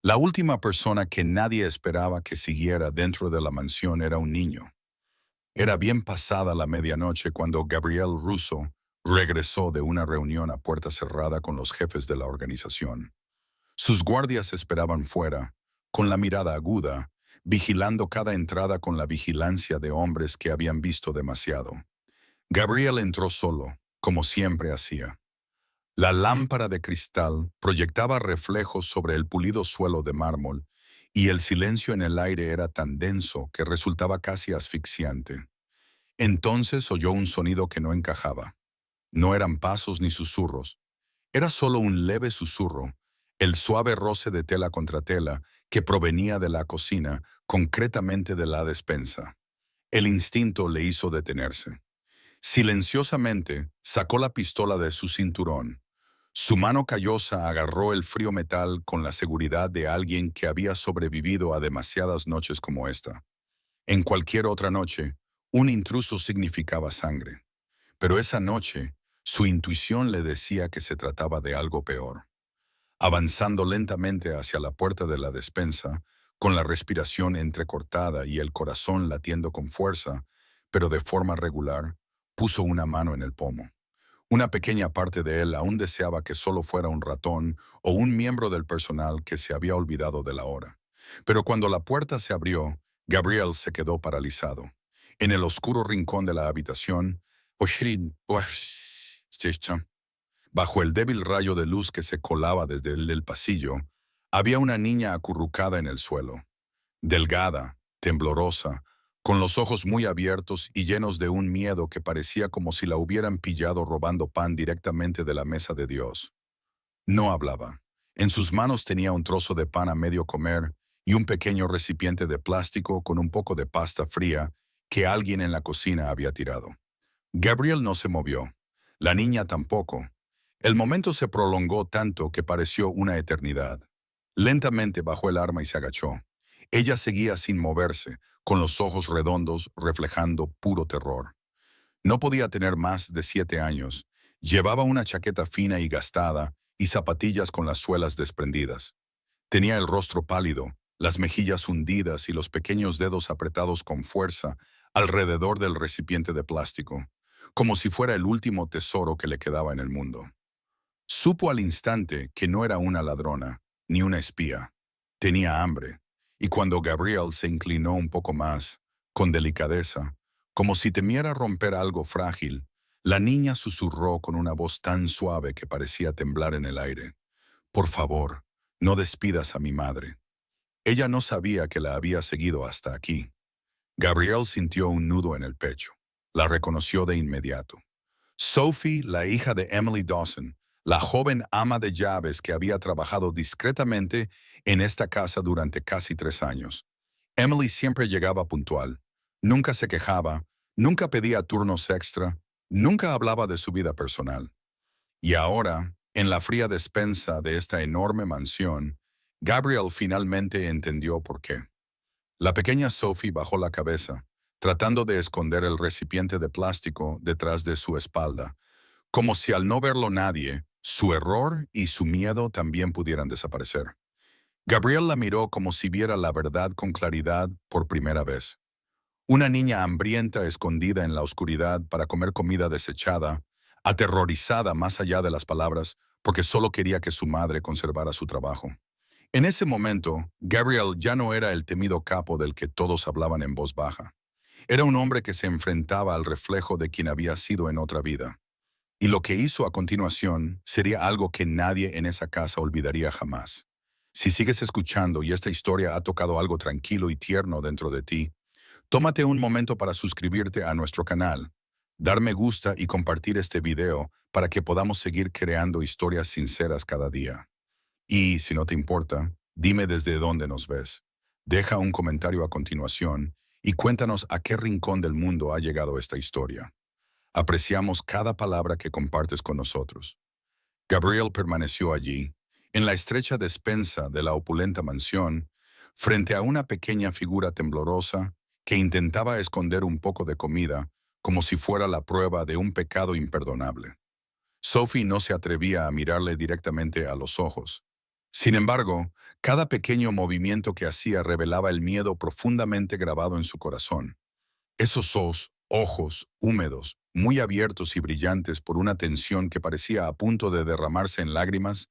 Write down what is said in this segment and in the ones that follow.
La última persona que nadie esperaba que siguiera dentro de la mansión era un niño. Era bien pasada la medianoche cuando Gabriel Russo regresó de una reunión a puerta cerrada con los jefes de la organización. Sus guardias esperaban fuera, con la mirada aguda, vigilando cada entrada con la vigilancia de hombres que habían visto demasiado. Gabriel entró solo, como siempre hacía. La lámpara de cristal proyectaba reflejos sobre el pulido suelo de mármol, y el silencio en el aire era tan denso que resultaba casi asfixiante. Entonces oyó un sonido que no encajaba. No eran pasos ni susurros. Era solo un leve susurro, el suave roce de tela contra tela que provenía de la cocina, concretamente de la despensa. El instinto le hizo detenerse. Silenciosamente sacó la pistola de su cinturón. Su mano callosa agarró el frío metal con la seguridad de alguien que había sobrevivido a demasiadas noches como esta. En cualquier otra noche, un intruso significaba sangre. Pero esa noche, su intuición le decía que se trataba de algo peor. Avanzando lentamente hacia la puerta de la despensa, con la respiración entrecortada y el corazón latiendo con fuerza, pero de forma regular, puso una mano en el pomo. Una pequeña parte de él aún deseaba que solo fuera un ratón o un miembro del personal que se había olvidado de la hora. Pero cuando la puerta se abrió, Gabriel se quedó paralizado. En el oscuro rincón de la habitación, bajo el débil rayo de luz que se colaba desde el pasillo, había una niña acurrucada en el suelo, delgada, temblorosa, con los ojos muy abiertos y llenos de un miedo que parecía como si la hubieran pillado robando pan directamente de la mesa de Dios. No hablaba. En sus manos tenía un trozo de pan a medio comer y un pequeño recipiente de plástico con un poco de pasta fría que alguien en la cocina había tirado. Gabriel no se movió. La niña tampoco. El momento se prolongó tanto que pareció una eternidad. Lentamente bajó el arma y se agachó. Ella seguía sin moverse, con los ojos redondos reflejando puro terror. No podía tener más de 7 años. Llevaba una chaqueta fina y gastada y zapatillas con las suelas desprendidas. Tenía el rostro pálido, las mejillas hundidas y los pequeños dedos apretados con fuerza alrededor del recipiente de plástico, como si fuera el último tesoro que le quedaba en el mundo. Supo al instante que no era una ladrona, ni una espía. Tenía hambre, y cuando Gabriel se inclinó un poco más, con delicadeza, como si temiera romper algo frágil, la niña susurró con una voz tan suave que parecía temblar en el aire. Por favor, no despidas a mi madre. Ella no sabía que la había seguido hasta aquí. Gabriel sintió un nudo en el pecho. La reconoció de inmediato. Sophie, la hija de Emily Dawson, la joven ama de llaves que había trabajado discretamente en esta casa durante casi 3 años. Emily siempre llegaba puntual. Nunca se quejaba, nunca pedía turnos extra, nunca hablaba de su vida personal. Y ahora, en la fría despensa de esta enorme mansión, Gabriel finalmente entendió por qué. La pequeña Sophie bajó la cabeza, tratando de esconder el recipiente de plástico detrás de su espalda, como si al no verlo nadie, su error y su miedo también pudieran desaparecer. Gabriel la miró como si viera la verdad con claridad por primera vez. Una niña hambrienta escondida en la oscuridad para comer comida desechada, aterrorizada más allá de las palabras porque solo quería que su madre conservara su trabajo. En ese momento, Gabriel ya no era el temido capo del que todos hablaban en voz baja. Era un hombre que se enfrentaba al reflejo de quien había sido en otra vida. Y lo que hizo a continuación sería algo que nadie en esa casa olvidaría jamás. Si sigues escuchando y esta historia ha tocado algo tranquilo y tierno dentro de ti, tómate un momento para suscribirte a nuestro canal, dar me gusta y compartir este video para que podamos seguir creando historias sinceras cada día. Y, si no te importa, dime desde dónde nos ves. Deja un comentario a continuación y cuéntanos a qué rincón del mundo ha llegado esta historia. Apreciamos cada palabra que compartes con nosotros. Gabriel permaneció allí, en la estrecha despensa de la opulenta mansión, frente a una pequeña figura temblorosa que intentaba esconder un poco de comida como si fuera la prueba de un pecado imperdonable. Sophie no se atrevía a mirarle directamente a los ojos. Sin embargo, cada pequeño movimiento que hacía revelaba el miedo profundamente grabado en su corazón. Esos ojos húmedos, muy abiertos y brillantes por una tensión que parecía a punto de derramarse en lágrimas,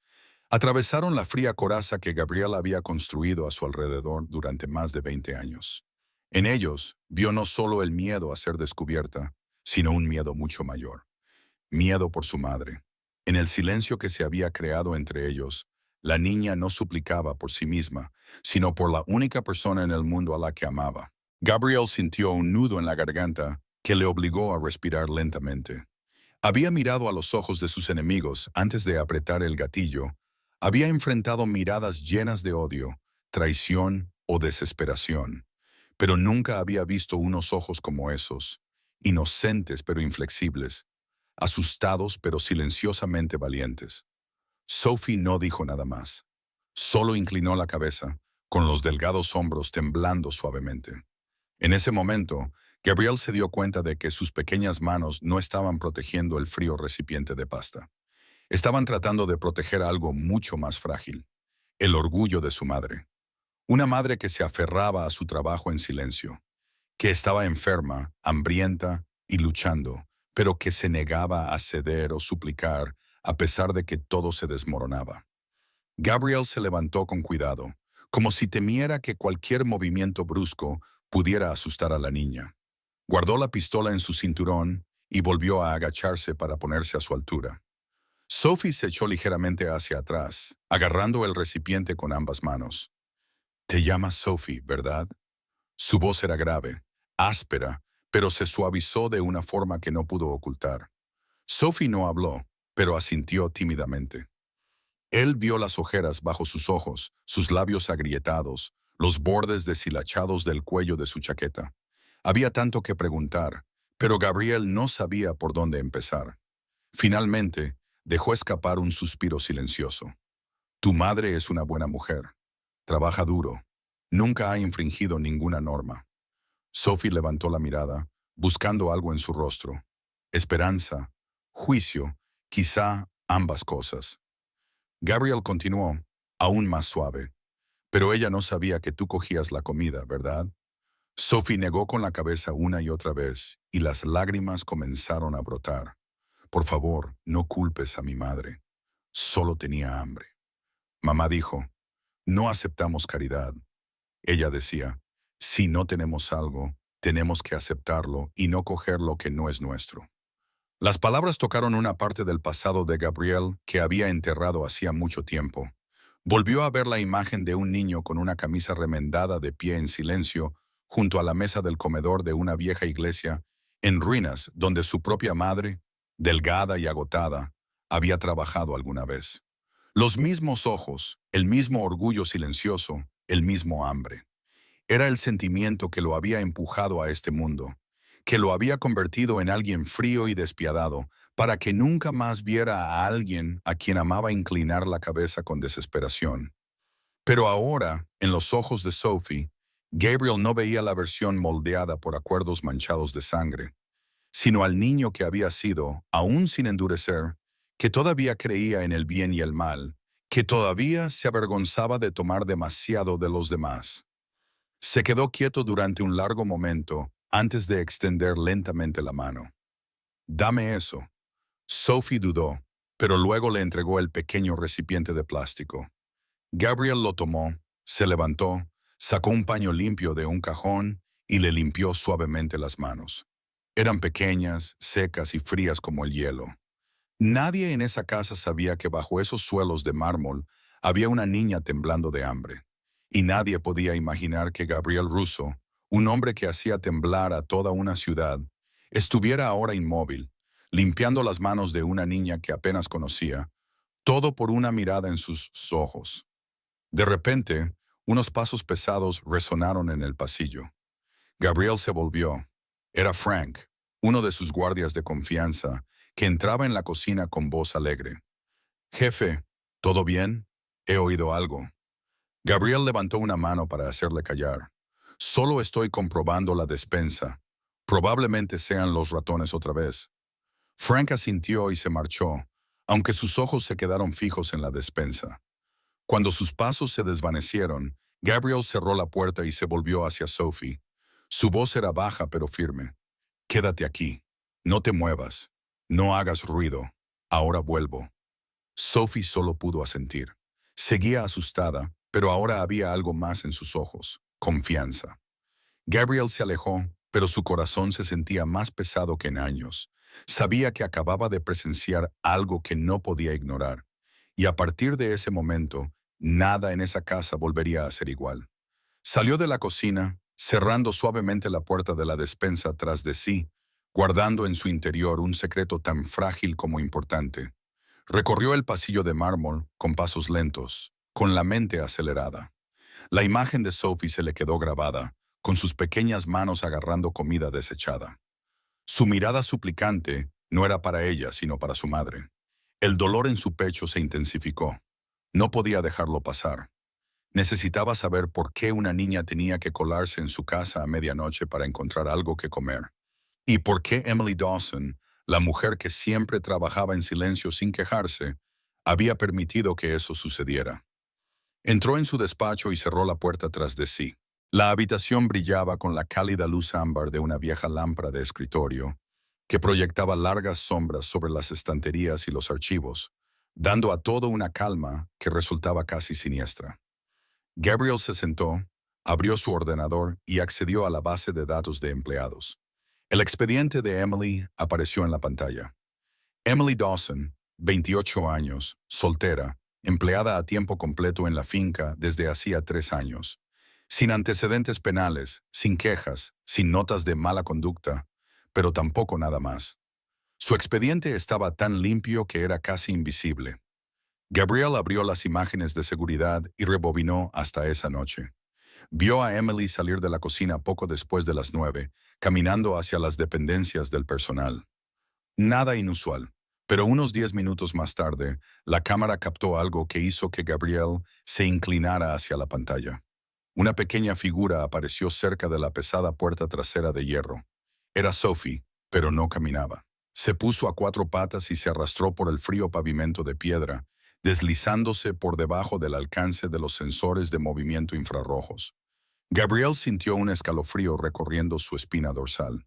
atravesaron la fría coraza que Gabriel había construido a su alrededor durante más de 20 años. En ellos vio no solo el miedo a ser descubierta, sino un miedo mucho mayor. Miedo por su madre. En el silencio que se había creado entre ellos, la niña no suplicaba por sí misma, sino por la única persona en el mundo a la que amaba. Gabriel sintió un nudo en la garganta que le obligó a respirar lentamente. Había mirado a los ojos de sus enemigos antes de apretar el gatillo. Había enfrentado miradas llenas de odio, traición o desesperación. Pero nunca había visto unos ojos como esos, inocentes pero inflexibles, asustados pero silenciosamente valientes. Sophie no dijo nada más. Solo inclinó la cabeza, con los delgados hombros temblando suavemente. En ese momento, Gabriel se dio cuenta de que sus pequeñas manos no estaban protegiendo el frío recipiente de pasta. Estaban tratando de proteger algo mucho más frágil, el orgullo de su madre. Una madre que se aferraba a su trabajo en silencio, que estaba enferma, hambrienta y luchando, pero que se negaba a ceder o suplicar a pesar de que todo se desmoronaba. Gabriel se levantó con cuidado, como si temiera que cualquier movimiento brusco pudiera asustar a la niña. Guardó la pistola en su cinturón y volvió a agacharse para ponerse a su altura. Sophie se echó ligeramente hacia atrás, agarrando el recipiente con ambas manos. «Te llamas Sophie, ¿verdad?» Su voz era grave, áspera, pero se suavizó de una forma que no pudo ocultar. Sophie no habló, pero asintió tímidamente. Él vio las ojeras bajo sus ojos, sus labios agrietados, los bordes deshilachados del cuello de su chaqueta. Había tanto que preguntar, pero Gabriel no sabía por dónde empezar. Finalmente, dejó escapar un suspiro silencioso. Tu madre es una buena mujer. Trabaja duro. Nunca ha infringido ninguna norma. Sophie levantó la mirada, buscando algo en su rostro. Esperanza, juicio, quizá ambas cosas. Gabriel continuó, aún más suave. Pero ella no sabía que tú cogías la comida, ¿verdad? Sophie negó con la cabeza una y otra vez, y las lágrimas comenzaron a brotar. Por favor, no culpes a mi madre. Solo tenía hambre. Mamá dijo, no aceptamos caridad. Ella decía, si no tenemos algo, tenemos que aceptarlo y no coger lo que no es nuestro. Las palabras tocaron una parte del pasado de Gabriel que había enterrado hacía mucho tiempo. Volvió a ver la imagen de un niño con una camisa remendada de pie en silencio junto a la mesa del comedor de una vieja iglesia en ruinas donde su propia madre, delgada y agotada, había trabajado alguna vez. Los mismos ojos, el mismo orgullo silencioso, el mismo hambre. Era el sentimiento que lo había empujado a este mundo, que lo había convertido en alguien frío y despiadado, para que nunca más viera a alguien a quien amaba inclinar la cabeza con desesperación. Pero ahora, en los ojos de Sophie, Gabriel no veía la versión moldeada por acuerdos manchados de sangre, sino al niño que había sido, aún sin endurecer, que todavía creía en el bien y el mal, que todavía se avergonzaba de tomar demasiado de los demás. Se quedó quieto durante un largo momento antes de extender lentamente la mano. Dame eso. Sophie dudó, pero luego le entregó el pequeño recipiente de plástico. Gabriel lo tomó, se levantó, sacó un paño limpio de un cajón y le limpió suavemente las manos. Eran pequeñas, secas y frías como el hielo. Nadie en esa casa sabía que bajo esos suelos de mármol había una niña temblando de hambre. Y nadie podía imaginar que Gabriel Russo, un hombre que hacía temblar a toda una ciudad, estuviera ahora inmóvil, limpiando las manos de una niña que apenas conocía, todo por una mirada en sus ojos. De repente, unos pasos pesados resonaron en el pasillo. Gabriel se volvió. Era Frank, uno de sus guardias de confianza, que entraba en la cocina con voz alegre. «Jefe, ¿todo bien? He oído algo». Gabriel levantó una mano para hacerle callar. «Solo estoy comprobando la despensa. Probablemente sean los ratones otra vez». Frank asintió y se marchó, aunque sus ojos se quedaron fijos en la despensa. Cuando sus pasos se desvanecieron, Gabriel cerró la puerta y se volvió hacia Sophie. Su voz era baja pero firme. «Quédate aquí. No te muevas. No hagas ruido. Ahora vuelvo». Sophie solo pudo asentir. Seguía asustada, pero ahora había algo más en sus ojos: confianza. Gabriel se alejó, pero su corazón se sentía más pesado que en años. Sabía que acababa de presenciar algo que no podía ignorar, y a partir de ese momento, nada en esa casa volvería a ser igual. Salió de la cocina, cerrando suavemente la puerta de la despensa tras de sí, guardando en su interior un secreto tan frágil como importante. Recorrió el pasillo de mármol con pasos lentos, con la mente acelerada. La imagen de Sophie se le quedó grabada, con sus pequeñas manos agarrando comida desechada. Su mirada suplicante no era para ella, sino para su madre. El dolor en su pecho se intensificó. No podía dejarlo pasar. Necesitaba saber por qué una niña tenía que colarse en su casa a medianoche para encontrar algo que comer. Y por qué Emily Dawson, la mujer que siempre trabajaba en silencio sin quejarse, había permitido que eso sucediera. Entró en su despacho y cerró la puerta tras de sí. La habitación brillaba con la cálida luz ámbar de una vieja lámpara de escritorio, que proyectaba largas sombras sobre las estanterías y los archivos, dando a todo una calma que resultaba casi siniestra. Gabriel se sentó, abrió su ordenador y accedió a la base de datos de empleados. El expediente de Emily apareció en la pantalla. Emily Dawson, 28 años, soltera, empleada a tiempo completo en la finca desde hacía 3 años. Sin antecedentes penales, sin quejas, sin notas de mala conducta, pero tampoco nada más. Su expediente estaba tan limpio que era casi invisible. Gabriel abrió las imágenes de seguridad y rebobinó hasta esa noche. Vio a Emily salir de la cocina poco después de las 9, caminando hacia las dependencias del personal. Nada inusual, pero unos 10 minutos más tarde, la cámara captó algo que hizo que Gabriel se inclinara hacia la pantalla. Una pequeña figura apareció cerca de la pesada puerta trasera de hierro. Era Sophie, pero no caminaba. Se puso a 4 patas y se arrastró por el frío pavimento de piedra, deslizándose por debajo del alcance de los sensores de movimiento infrarrojos. Gabriel sintió un escalofrío recorriendo su espina dorsal.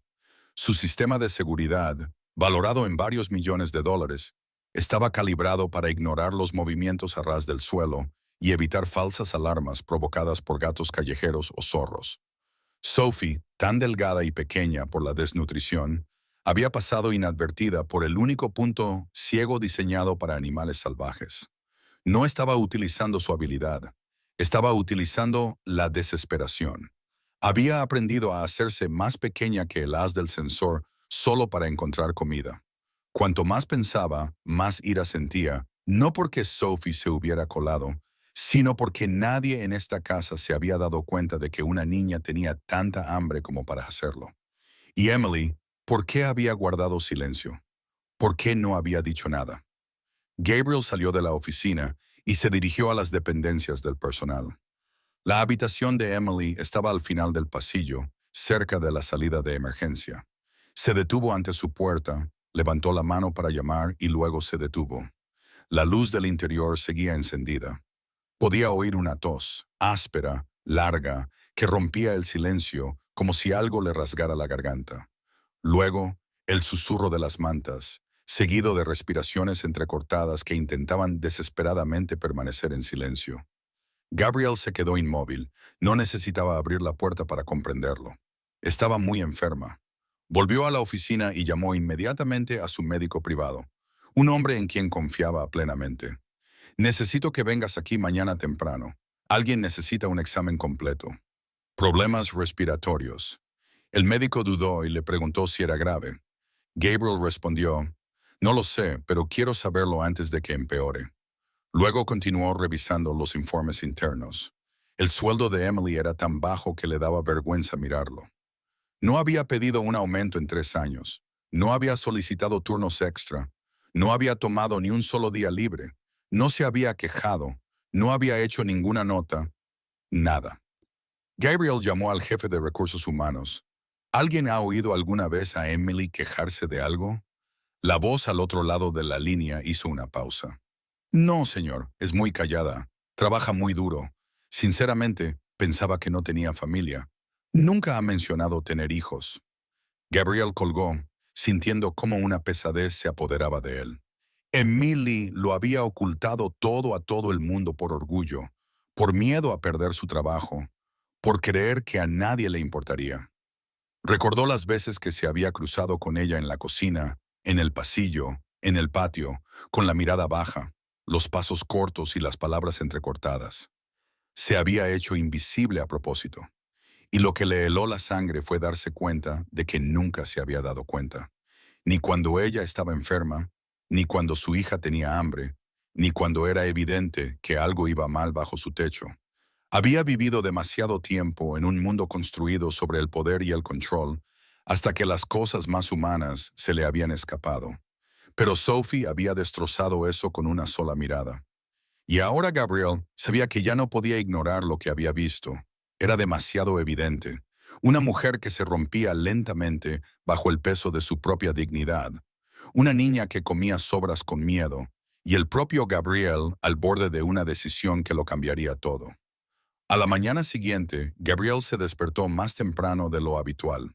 Su sistema de seguridad, valorado en varios millones de dólares, estaba calibrado para ignorar los movimientos a ras del suelo y evitar falsas alarmas provocadas por gatos callejeros o zorros. Sophie, tan delgada y pequeña por la desnutrición, había pasado inadvertida por el único punto ciego diseñado para animales salvajes. No estaba utilizando su habilidad, estaba utilizando la desesperación. Había aprendido a hacerse más pequeña que el haz del sensor solo para encontrar comida. Cuanto más pensaba, más ira sentía, no porque Sophie se hubiera colado, sino porque nadie en esta casa se había dado cuenta de que una niña tenía tanta hambre como para hacerlo. Y Emily, ¿por qué había guardado silencio? ¿Por qué no había dicho nada? Gabriel salió de la oficina y se dirigió a las dependencias del personal. La habitación de Emily estaba al final del pasillo, cerca de la salida de emergencia. Se detuvo ante su puerta, levantó la mano para llamar y luego se detuvo. La luz del interior seguía encendida. Podía oír una tos, áspera, larga, que rompía el silencio como si algo le rasgara la garganta. Luego, el susurro de las mantas, seguido de respiraciones entrecortadas que intentaban desesperadamente permanecer en silencio. Gabriel se quedó inmóvil. No necesitaba abrir la puerta para comprenderlo. Estaba muy enferma. Volvió a la oficina y llamó inmediatamente a su médico privado, un hombre en quien confiaba plenamente. «Necesito que vengas aquí mañana temprano. Alguien necesita un examen completo». Problemas respiratorios. El médico dudó y le preguntó si era grave. Gabriel respondió: «No lo sé, pero quiero saberlo antes de que empeore». Luego continuó revisando los informes internos. El sueldo de Emily era tan bajo que le daba vergüenza mirarlo. No había pedido un aumento en 3 años. No había solicitado turnos extra. No había tomado ni un solo día libre. No se había quejado. No había hecho ninguna nota. Nada. Gabriel llamó al jefe de recursos humanos. ¿Alguien ha oído alguna vez a Emily quejarse de algo? La voz al otro lado de la línea hizo una pausa. «No, señor, es muy callada. Trabaja muy duro. Sinceramente, pensaba que no tenía familia. Nunca ha mencionado tener hijos. Gabriel colgó, sintiendo cómo una pesadez se apoderaba de él. Emily lo había ocultado todo a todo el mundo por orgullo, por miedo a perder su trabajo, por creer que a nadie le importaría. Recordó las veces que se había cruzado con ella en la cocina, en el pasillo, en el patio, con la mirada baja, los pasos cortos y las palabras entrecortadas. Se había hecho invisible a propósito, y lo que le heló la sangre fue darse cuenta de que nunca se había dado cuenta, ni cuando ella estaba enferma, ni cuando su hija tenía hambre, ni cuando era evidente que algo iba mal bajo su techo. Había vivido demasiado tiempo en un mundo construido sobre el poder y el control, hasta que las cosas más humanas se le habían escapado. Pero Sophie había destrozado eso con una sola mirada. Y ahora Gabriel sabía que ya no podía ignorar lo que había visto. Era demasiado evidente. Una mujer que se rompía lentamente bajo el peso de su propia dignidad. Una niña que comía sobras con miedo. Y el propio Gabriel al borde de una decisión que lo cambiaría todo. A la mañana siguiente, Gabriel se despertó más temprano de lo habitual.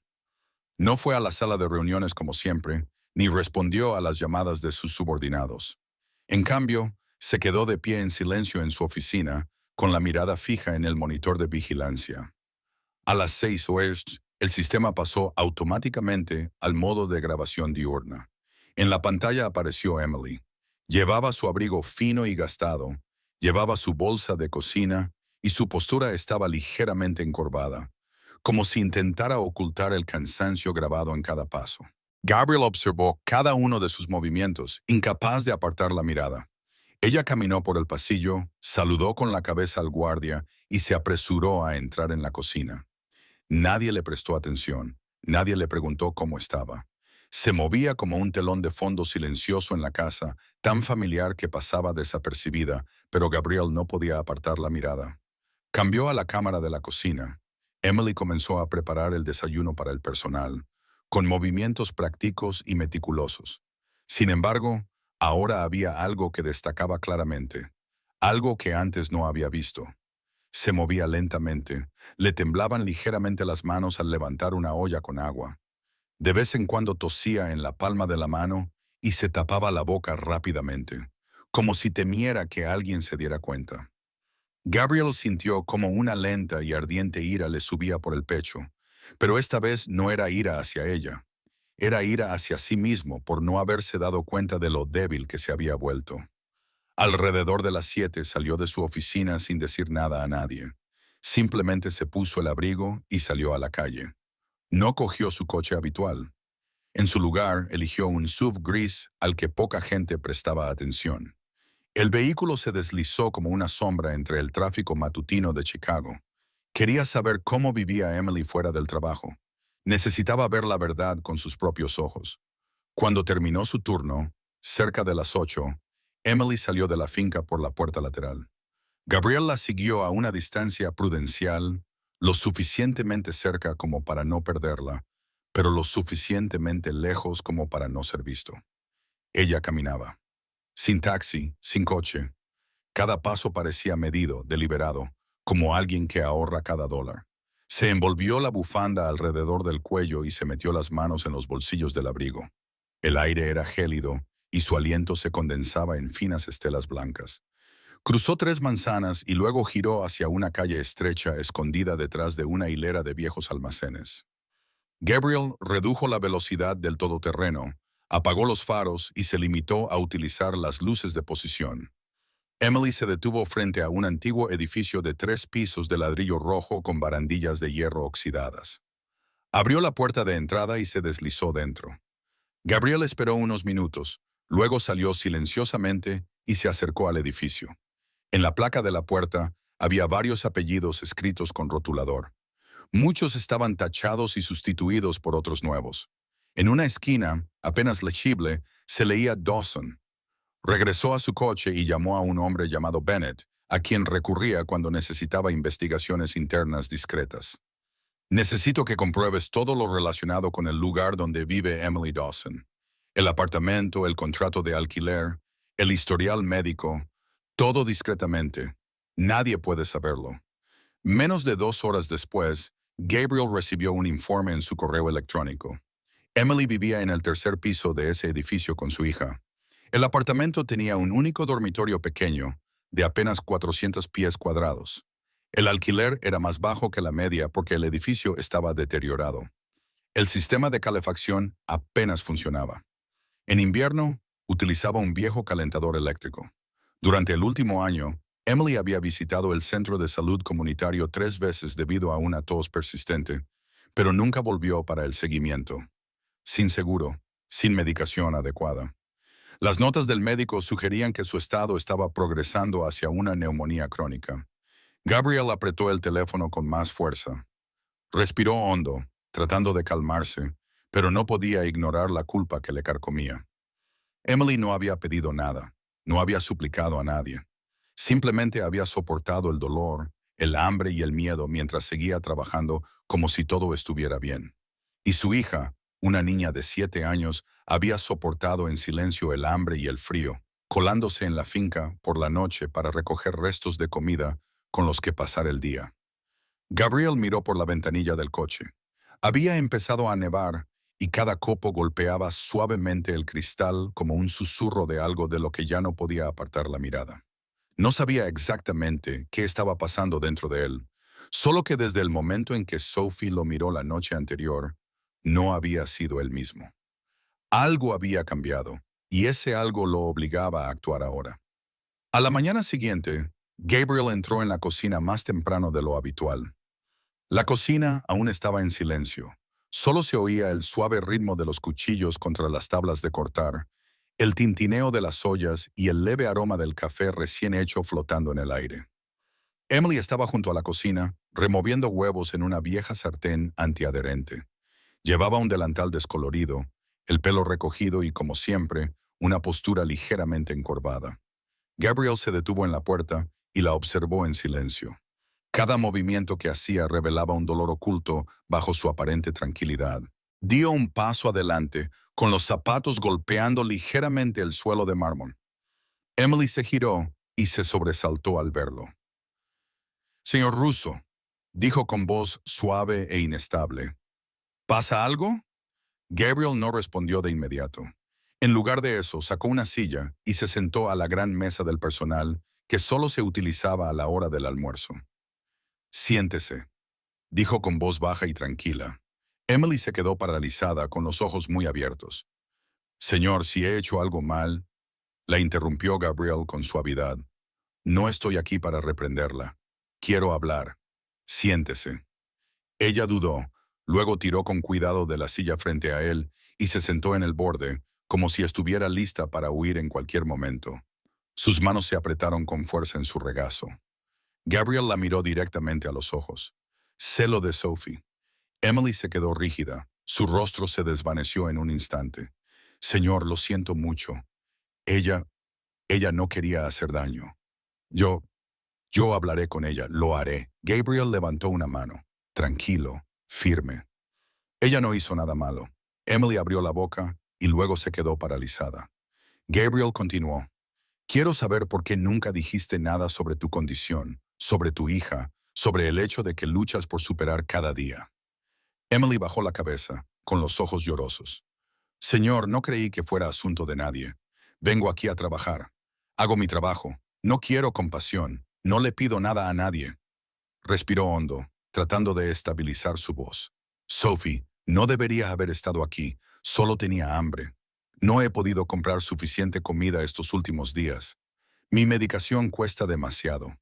No fue a la sala de reuniones como siempre, ni respondió a las llamadas de sus subordinados. En cambio, se quedó de pie en silencio en su oficina, con la mirada fija en el monitor de vigilancia. A las 6 horas, el sistema pasó automáticamente al modo de grabación diurna. En la pantalla apareció Emily. Llevaba su abrigo fino y gastado, llevaba su bolsa de cocina y su postura estaba ligeramente encorvada, como si intentara ocultar el cansancio grabado en cada paso. Gabriel observó cada uno de sus movimientos, incapaz de apartar la mirada. Ella caminó por el pasillo, saludó con la cabeza al guardia y se apresuró a entrar en la cocina. Nadie le prestó atención, nadie le preguntó cómo estaba. Se movía como un telón de fondo silencioso en la casa, tan familiar que pasaba desapercibida, pero Gabriel no podía apartar la mirada. Cambió a la cámara de la cocina. Emily comenzó a preparar el desayuno para el personal, con movimientos prácticos y meticulosos. Sin embargo, ahora había algo que destacaba claramente, algo que antes no había visto. Se movía lentamente, le temblaban ligeramente las manos al levantar una olla con agua. De vez en cuando tosía en la palma de la mano y se tapaba la boca rápidamente, como si temiera que alguien se diera cuenta. Gabriel sintió como una lenta y ardiente ira le subía por el pecho, pero esta vez no era ira hacia ella, era ira hacia sí mismo por no haberse dado cuenta de lo débil que se había vuelto. Alrededor de las 7 salió de su oficina sin decir nada a nadie. Simplemente se puso el abrigo y salió a la calle. No cogió su coche habitual. En su lugar, eligió un SUV gris al que poca gente prestaba atención. El vehículo se deslizó como una sombra entre el tráfico matutino de Chicago. Quería saber cómo vivía Emily fuera del trabajo. Necesitaba ver la verdad con sus propios ojos. Cuando terminó su turno, cerca de las 8, Emily salió de la finca por la puerta lateral. Gabriel la siguió a una distancia prudencial, lo suficientemente cerca como para no perderla, pero lo suficientemente lejos como para no ser visto. Ella caminaba. Sin taxi, sin coche. Cada paso parecía medido, deliberado, como alguien que ahorra cada dólar. Se envolvió la bufanda alrededor del cuello y se metió las manos en los bolsillos del abrigo. El aire era gélido y su aliento se condensaba en finas estelas blancas. Cruzó 3 manzanas y luego giró hacia una calle estrecha escondida detrás de una hilera de viejos almacenes. Gabriel redujo la velocidad del todoterreno, apagó los faros y se limitó a utilizar las luces de posición. Emily se detuvo frente a un antiguo edificio de 3 pisos de ladrillo rojo con barandillas de hierro oxidadas. Abrió la puerta de entrada y se deslizó dentro. Gabriel esperó unos minutos, luego salió silenciosamente y se acercó al edificio. En la placa de la puerta había varios apellidos escritos con rotulador. Muchos estaban tachados y sustituidos por otros nuevos. En una esquina, apenas legible, se leía Dawson. Regresó a su coche y llamó a un hombre llamado Bennett, a quien recurría cuando necesitaba investigaciones internas discretas. Necesito que compruebes todo lo relacionado con el lugar donde vive Emily Dawson. El apartamento, el contrato de alquiler, el historial médico, todo discretamente. Nadie puede saberlo. Menos de 2 horas después, Gabriel recibió un informe en su correo electrónico. Emily vivía en el tercer piso de ese edificio con su hija. El apartamento tenía un único dormitorio pequeño, de apenas 400 pies cuadrados. El alquiler era más bajo que la media porque el edificio estaba deteriorado. El sistema de calefacción apenas funcionaba. En invierno, utilizaba un viejo calentador eléctrico. Durante el último año, Emily había visitado el centro de salud comunitario 3 veces debido a una tos persistente, pero nunca volvió para el seguimiento. Sin seguro, sin medicación adecuada. Las notas del médico sugerían que su estado estaba progresando hacia una neumonía crónica. Gabriel apretó el teléfono con más fuerza. Respiró hondo, tratando de calmarse, pero no podía ignorar la culpa que le carcomía. Emily no había pedido nada, no había suplicado a nadie. Simplemente había soportado el dolor, el hambre y el miedo mientras seguía trabajando como si todo estuviera bien. Y su hija, una niña de 7 años, había soportado en silencio el hambre y el frío, colándose en la finca por la noche para recoger restos de comida con los que pasar el día. Gabriel miró por la ventanilla del coche. Había empezado a nevar y cada copo golpeaba suavemente el cristal como un susurro de algo de lo que ya no podía apartar la mirada. No sabía exactamente qué estaba pasando dentro de él, solo que desde el momento en que Sophie lo miró la noche anterior, no había sido el mismo. Algo había cambiado, y ese algo lo obligaba a actuar ahora. A la mañana siguiente, Gabriel entró en la cocina más temprano de lo habitual. La cocina aún estaba en silencio. Solo se oía el suave ritmo de los cuchillos contra las tablas de cortar, el tintineo de las ollas y el leve aroma del café recién hecho flotando en el aire. Emily estaba junto a la cocina, removiendo huevos en una vieja sartén antiadherente. Llevaba un delantal descolorido, el pelo recogido y, como siempre, una postura ligeramente encorvada. Gabriel se detuvo en la puerta y la observó en silencio. Cada movimiento que hacía revelaba un dolor oculto bajo su aparente tranquilidad. Dio un paso adelante, con los zapatos golpeando ligeramente el suelo de mármol. Emily se giró y se sobresaltó al verlo. «Señor Russo», dijo con voz suave e inestable. «¿Pasa algo?» Gabriel no respondió de inmediato. En lugar de eso, sacó una silla y se sentó a la gran mesa del personal que solo se utilizaba a la hora del almuerzo. «Siéntese», dijo con voz baja y tranquila. Emily se quedó paralizada, con los ojos muy abiertos. «Señor, si he hecho algo mal», la interrumpió Gabriel con suavidad. «No estoy aquí para reprenderla. Quiero hablar. Siéntese». Ella dudó, luego tiró con cuidado de la silla frente a él y se sentó en el borde, como si estuviera lista para huir en cualquier momento. Sus manos se apretaron con fuerza en su regazo. Gabriel la miró directamente a los ojos. Celo de Sophie. Emily se quedó rígida. Su rostro se desvaneció en un instante. «Señor, lo siento mucho. Ella, ella no quería hacer daño. Yo, yo hablaré con ella, lo haré». Gabriel levantó una mano. Tranquilo, firme. Ella no hizo nada malo. Emily abrió la boca y luego se quedó paralizada. Gabriel continuó. «Quiero saber por qué nunca dijiste nada sobre tu condición, sobre tu hija, sobre el hecho de que luchas por superar cada día». Emily bajó la cabeza, con los ojos llorosos. «Señor, no creí que fuera asunto de nadie. Vengo aquí a trabajar. Hago mi trabajo. No quiero compasión. No le pido nada a nadie». Respiró hondo, tratando de estabilizar su voz. «Sophie, no debería haber estado aquí. Solo tenía hambre. No he podido comprar suficiente comida estos últimos días. Mi medicación cuesta demasiado».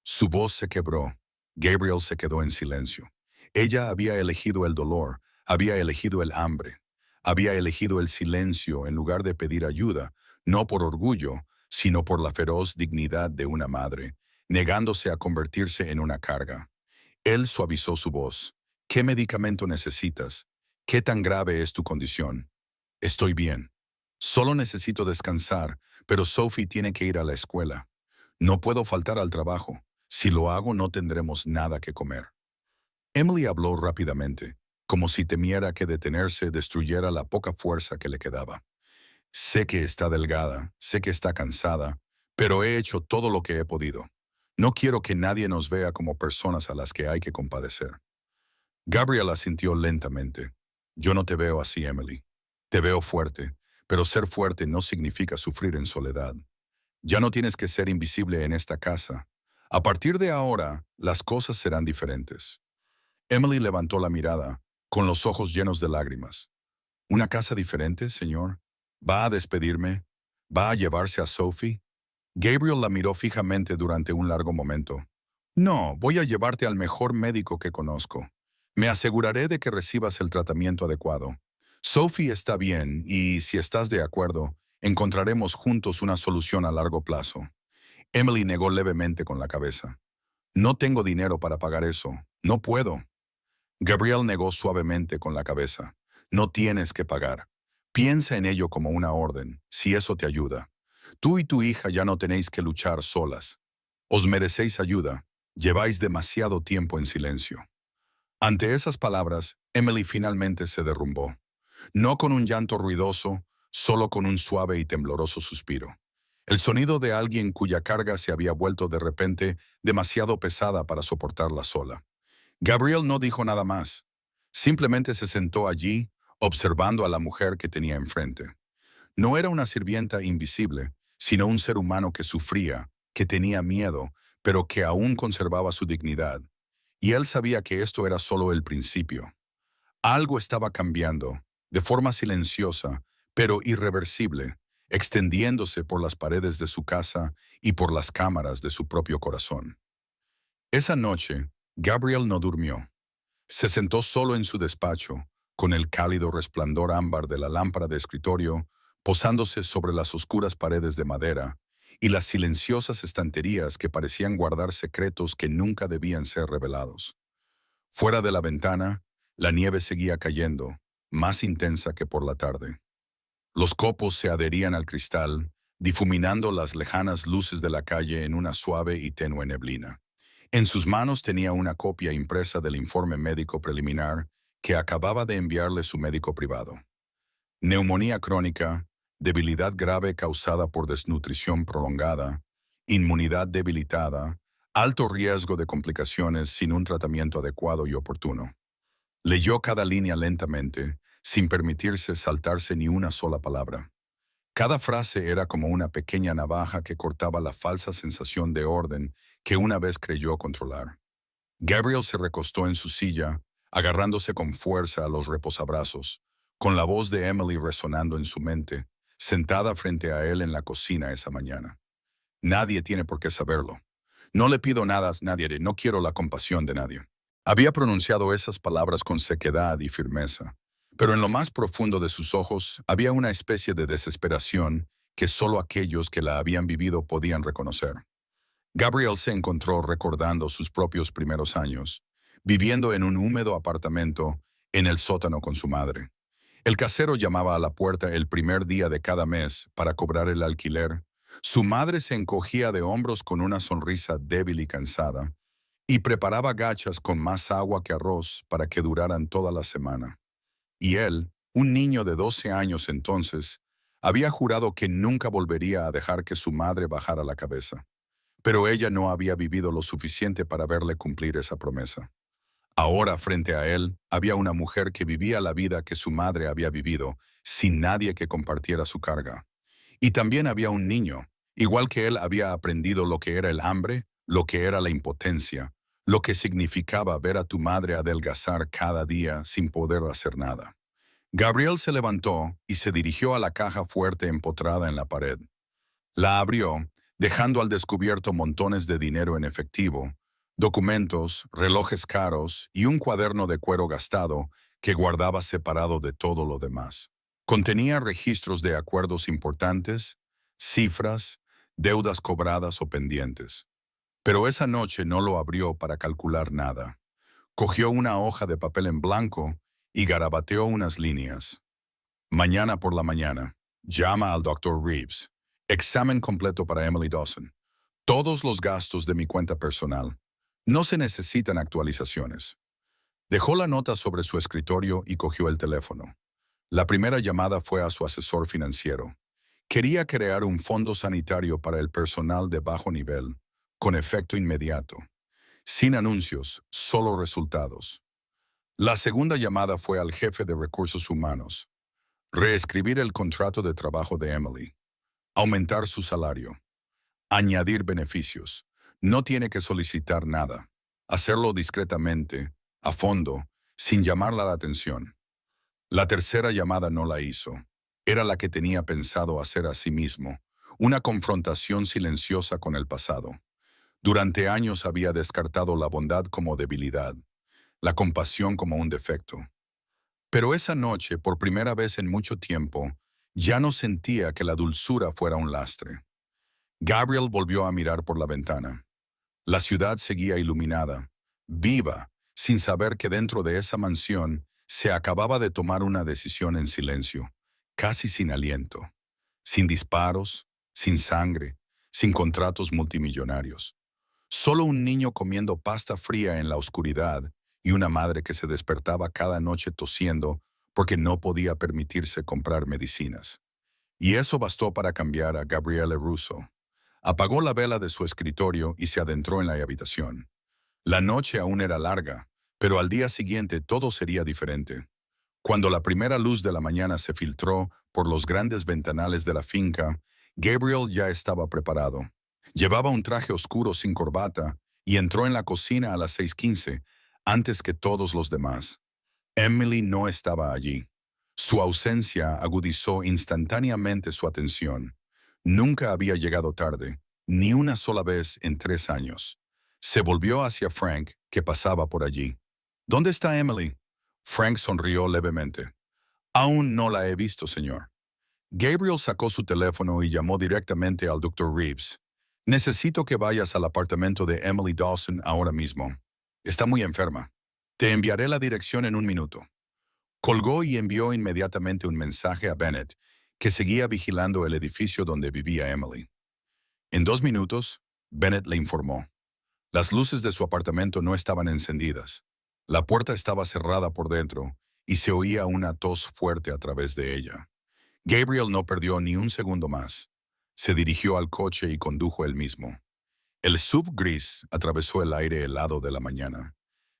Su voz se quebró. Gabriel se quedó en silencio. Ella había elegido el dolor, había elegido el hambre, había elegido el silencio en lugar de pedir ayuda, no por orgullo, sino por la feroz dignidad de una madre, negándose a convertirse en una carga. Él suavizó su voz. «¿Qué medicamento necesitas? ¿Qué tan grave es tu condición?» «Estoy bien. Solo necesito descansar, pero Sophie tiene que ir a la escuela. No puedo faltar al trabajo. Si lo hago, no tendremos nada que comer». Emily habló rápidamente, como si temiera que detenerse destruyera la poca fuerza que le quedaba. «Sé que está delgada, sé que está cansada, pero he hecho todo lo que he podido. No quiero que nadie nos vea como personas a las que hay que compadecer. Gabriel asintió lentamente. Yo no te veo así, Emily. Te veo fuerte, pero ser fuerte no significa sufrir en soledad. Ya no tienes que ser invisible en esta casa. A partir de ahora, las cosas serán diferentes. Emily levantó la mirada, con los ojos llenos de lágrimas. ¿Una casa diferente, señor? ¿Va a despedirme? ¿Va a llevarse a Sophie? Gabriel la miró fijamente durante un largo momento. No, voy a llevarte al mejor médico que conozco. Me aseguraré de que recibas el tratamiento adecuado. Sophie está bien y, si estás de acuerdo, encontraremos juntos una solución a largo plazo. Emily negó levemente con la cabeza. No tengo dinero para pagar eso. No puedo. Gabriel negó suavemente con la cabeza. No tienes que pagar. Piensa en ello como una orden, si eso te ayuda. Tú y tu hija ya no tenéis que luchar solas. Os merecéis ayuda. Lleváis demasiado tiempo en silencio. Ante esas palabras, Emily finalmente se derrumbó. No con un llanto ruidoso, solo con un suave y tembloroso suspiro. El sonido de alguien cuya carga se había vuelto de repente demasiado pesada para soportarla sola. Gabriel no dijo nada más. Simplemente se sentó allí, observando a la mujer que tenía enfrente. No era una sirvienta invisible, sino un ser humano que sufría, que tenía miedo, pero que aún conservaba su dignidad. Y él sabía que esto era solo el principio. Algo estaba cambiando, de forma silenciosa, pero irreversible, extendiéndose por las paredes de su casa y por las cámaras de su propio corazón. Esa noche, Gabriel no durmió. Se sentó solo en su despacho, con el cálido resplandor ámbar de la lámpara de escritorio posándose sobre las oscuras paredes de madera y las silenciosas estanterías que parecían guardar secretos que nunca debían ser revelados. Fuera de la ventana, la nieve seguía cayendo, más intensa que por la tarde. Los copos se adherían al cristal, difuminando las lejanas luces de la calle en una suave y tenue neblina. En sus manos tenía una copia impresa del informe médico preliminar que acababa de enviarle su médico privado. Neumonía crónica, debilidad grave causada por desnutrición prolongada, inmunidad debilitada, alto riesgo de complicaciones sin un tratamiento adecuado y oportuno. Leyó cada línea lentamente, sin permitirse saltarse ni una sola palabra. Cada frase era como una pequeña navaja que cortaba la falsa sensación de orden que una vez creyó controlar. Gabriel se recostó en su silla, agarrándose con fuerza a los reposabrazos, con la voz de Emily resonando en su mente, sentada frente a él en la cocina esa mañana. Nadie tiene por qué saberlo. No le pido nada a nadie, no quiero la compasión de nadie. Había pronunciado esas palabras con sequedad y firmeza, pero en lo más profundo de sus ojos había una especie de desesperación que solo aquellos que la habían vivido podían reconocer. Gabriel se encontró recordando sus propios primeros años, viviendo en un húmedo apartamento en el sótano con su madre. El casero llamaba a la puerta el primer día de cada mes para cobrar el alquiler. Su madre se encogía de hombros con una sonrisa débil y cansada, y preparaba gachas con más agua que arroz para que duraran toda la semana. Y él, un niño de 12 años entonces, había jurado que nunca volvería a dejar que su madre bajara la cabeza. Pero ella no había vivido lo suficiente para verle cumplir esa promesa. Ahora, frente a él, había una mujer que vivía la vida que su madre había vivido, sin nadie que compartiera su carga. Y también había un niño, igual que él había aprendido lo que era el hambre, lo que era la impotencia, lo que significaba ver a tu madre adelgazar cada día sin poder hacer nada. Gabriel se levantó y se dirigió a la caja fuerte empotrada en la pared. La abrió, dejando al descubierto montones de dinero en efectivo, documentos, relojes caros y un cuaderno de cuero gastado que guardaba separado de todo lo demás. Contenía registros de acuerdos importantes, cifras, deudas cobradas o pendientes. Pero esa noche no lo abrió para calcular nada. Cogió una hoja de papel en blanco y garabateó unas líneas. Mañana por la mañana, llama al Dr. Reeves. Examen completo para Emily Dawson. Todos los gastos de mi cuenta personal. No se necesitan actualizaciones. Dejó la nota sobre su escritorio y cogió el teléfono. La primera llamada fue a su asesor financiero. Quería crear un fondo sanitario para el personal de bajo nivel, con efecto inmediato. Sin anuncios, solo resultados. La segunda llamada fue al jefe de recursos humanos. Reescribir el contrato de trabajo de Emily. Aumentar su salario. Añadir beneficios. No tiene que solicitar nada. Hacerlo discretamente, a fondo, sin llamarla la atención. La tercera llamada no la hizo. Era la que tenía pensado hacer a sí mismo. Una confrontación silenciosa con el pasado. Durante años había descartado la bondad como debilidad, la compasión como un defecto. Pero esa noche, por primera vez en mucho tiempo, ya no sentía que la dulzura fuera un lastre. Gabriel volvió a mirar por la ventana. La ciudad seguía iluminada, viva, sin saber que dentro de esa mansión se acababa de tomar una decisión en silencio, casi sin aliento, sin disparos, sin sangre, sin contratos multimillonarios. Solo un niño comiendo pasta fría en la oscuridad y una madre que se despertaba cada noche tosiendo porque no podía permitirse comprar medicinas. Y eso bastó para cambiar a Gabriele Russo. Apagó la vela de su escritorio y se adentró en la habitación. La noche aún era larga, pero al día siguiente todo sería diferente. Cuando la primera luz de la mañana se filtró por los grandes ventanales de la finca, Gabriel ya estaba preparado. Llevaba un traje oscuro sin corbata y entró en la cocina a las 6:15, antes que todos los demás. Emily no estaba allí. Su ausencia agudizó instantáneamente su atención. Nunca había llegado tarde, ni una sola vez en 3 años. Se volvió hacia Frank, que pasaba por allí. ¿Dónde está Emily? Frank sonrió levemente. Aún no la he visto, señor. Gabriel sacó su teléfono y llamó directamente al Dr. Reeves. Necesito que vayas al apartamento de Emily Dawson ahora mismo. Está muy enferma. Te enviaré la dirección en un minuto. Colgó y envió inmediatamente un mensaje a Bennett, que seguía vigilando el edificio donde vivía Emily. En 2 minutos, Bennett le informó. Las luces de su apartamento no estaban encendidas. La puerta estaba cerrada por dentro y se oía una tos fuerte a través de ella. Gabriel no perdió ni un segundo más. Se dirigió al coche y condujo él mismo. El SUV gris atravesó el aire helado de la mañana,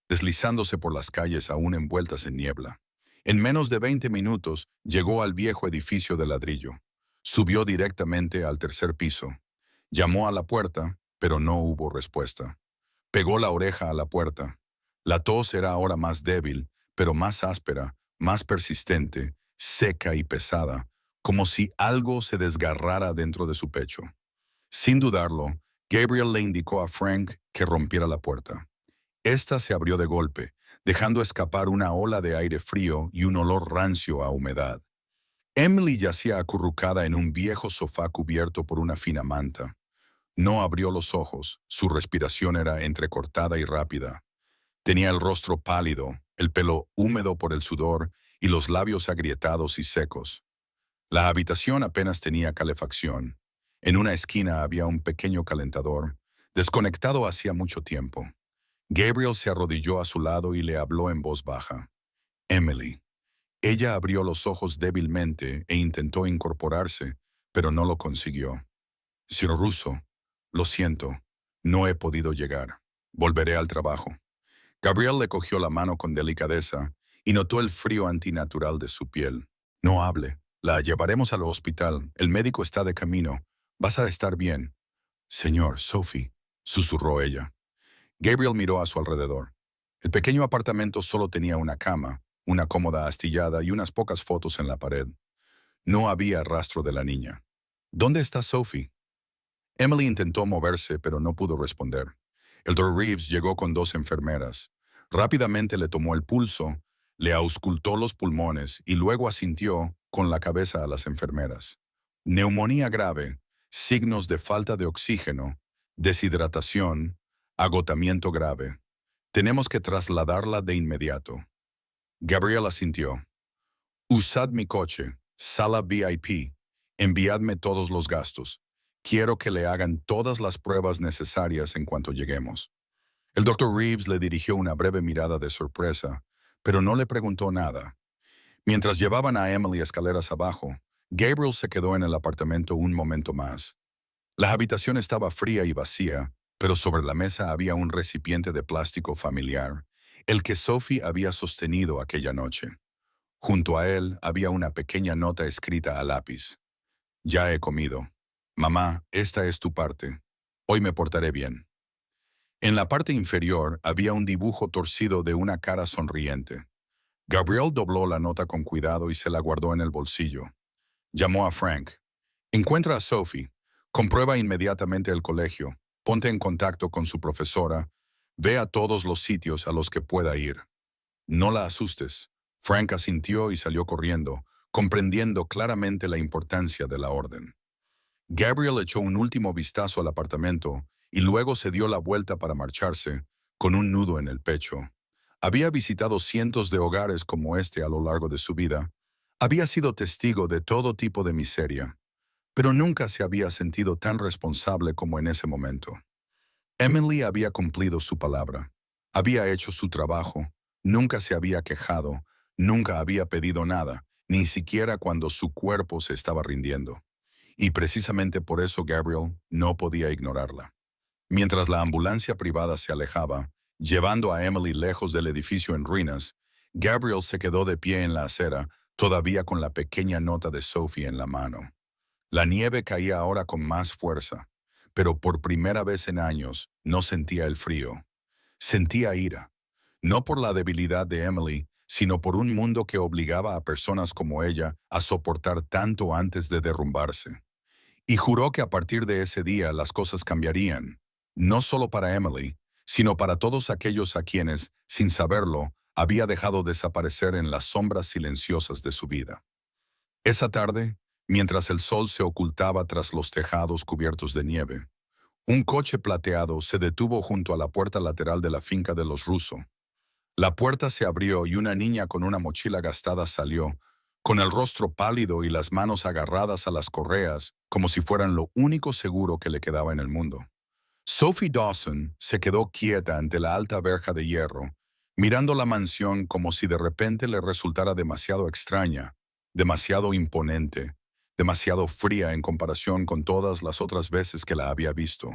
deslizándose por las calles aún envueltas en niebla. En menos de 20 minutos llegó al viejo edificio de ladrillo. Subió directamente al tercer piso. Llamó a la puerta, pero no hubo respuesta. Pegó la oreja a la puerta. La tos era ahora más débil, pero más áspera, más persistente, seca y pesada, como si algo se desgarrara dentro de su pecho. Sin dudarlo, Gabriel le indicó a Frank que rompiera la puerta. Esta se abrió de golpe, dejando escapar una ola de aire frío y un olor rancio a humedad. Emily yacía acurrucada en un viejo sofá cubierto por una fina manta. No abrió los ojos, su respiración era entrecortada y rápida. Tenía el rostro pálido, el pelo húmedo por el sudor y los labios agrietados y secos. La habitación apenas tenía calefacción. En una esquina había un pequeño calentador, desconectado hacía mucho tiempo. Gabriel se arrodilló a su lado y le habló en voz baja. Emily. Ella abrió los ojos débilmente e intentó incorporarse, pero no lo consiguió. Señor Russo, lo siento, no he podido llegar. Volveré al trabajo. Gabriel le cogió la mano con delicadeza y notó el frío antinatural de su piel. No hable. La llevaremos al hospital. El médico está de camino. Vas a estar bien. Señor, Sophie, susurró ella. Gabriel miró a su alrededor. El pequeño apartamento solo tenía una cama, una cómoda astillada y unas pocas fotos en la pared. No había rastro de la niña. ¿Dónde está Sophie? Emily intentó moverse, pero no pudo responder. El Dr. Reeves llegó con 2 enfermeras. Rápidamente le tomó el pulso, le auscultó los pulmones y luego asintió con la cabeza a las enfermeras. Neumonía grave, signos de falta de oxígeno, deshidratación, agotamiento grave. Tenemos que trasladarla de inmediato. Gabriel asintió. Usad mi coche, sala VIP, enviadme todos los gastos. Quiero que le hagan todas las pruebas necesarias en cuanto lleguemos. El Dr. Reeves le dirigió una breve mirada de sorpresa, pero no le preguntó nada. Mientras llevaban a Emily escaleras abajo, Gabriel se quedó en el apartamento un momento más. La habitación estaba fría y vacía, pero sobre la mesa había un recipiente de plástico familiar, el que Sophie había sostenido aquella noche. Junto a él había una pequeña nota escrita a lápiz. Ya he comido. Mamá, esta es tu parte. Hoy me portaré bien. En la parte inferior había un dibujo torcido de una cara sonriente. Gabriel dobló la nota con cuidado y se la guardó en el bolsillo. Llamó a Frank. Encuentra a Sophie. Comprueba inmediatamente el colegio. Ponte en contacto con su profesora. Ve a todos los sitios a los que pueda ir. No la asustes. Frank asintió y salió corriendo, comprendiendo claramente la importancia de la orden. Gabriel echó un último vistazo al apartamento y luego se dio la vuelta para marcharse, con un nudo en el pecho. Había visitado cientos de hogares como este a lo largo de su vida. Había sido testigo de todo tipo de miseria, pero nunca se había sentido tan responsable como en ese momento. Emily había cumplido su palabra. Había hecho su trabajo. Nunca se había quejado. Nunca había pedido nada, ni siquiera cuando su cuerpo se estaba rindiendo. Y precisamente por eso Gabriel no podía ignorarla. Mientras la ambulancia privada se alejaba, llevando a Emily lejos del edificio en ruinas, Gabriel se quedó de pie en la acera, todavía con la pequeña nota de Sophie en la mano. La nieve caía ahora con más fuerza, pero por primera vez en años no sentía el frío. Sentía ira, no por la debilidad de Emily, sino por un mundo que obligaba a personas como ella a soportar tanto antes de derrumbarse. Y juró que a partir de ese día las cosas cambiarían, no solo para Emily, sino para todos aquellos a quienes, sin saberlo, había dejado desaparecer en las sombras silenciosas de su vida. Esa tarde, mientras el sol se ocultaba tras los tejados cubiertos de nieve, un coche plateado se detuvo junto a la puerta lateral de la finca de los Russo. La puerta se abrió y una niña con una mochila gastada salió, con el rostro pálido y las manos agarradas a las correas, como si fueran lo único seguro que le quedaba en el mundo. Sophie Dawson se quedó quieta ante la alta verja de hierro, mirando la mansión como si de repente le resultara demasiado extraña, demasiado imponente, demasiado fría en comparación con todas las otras veces que la había visto.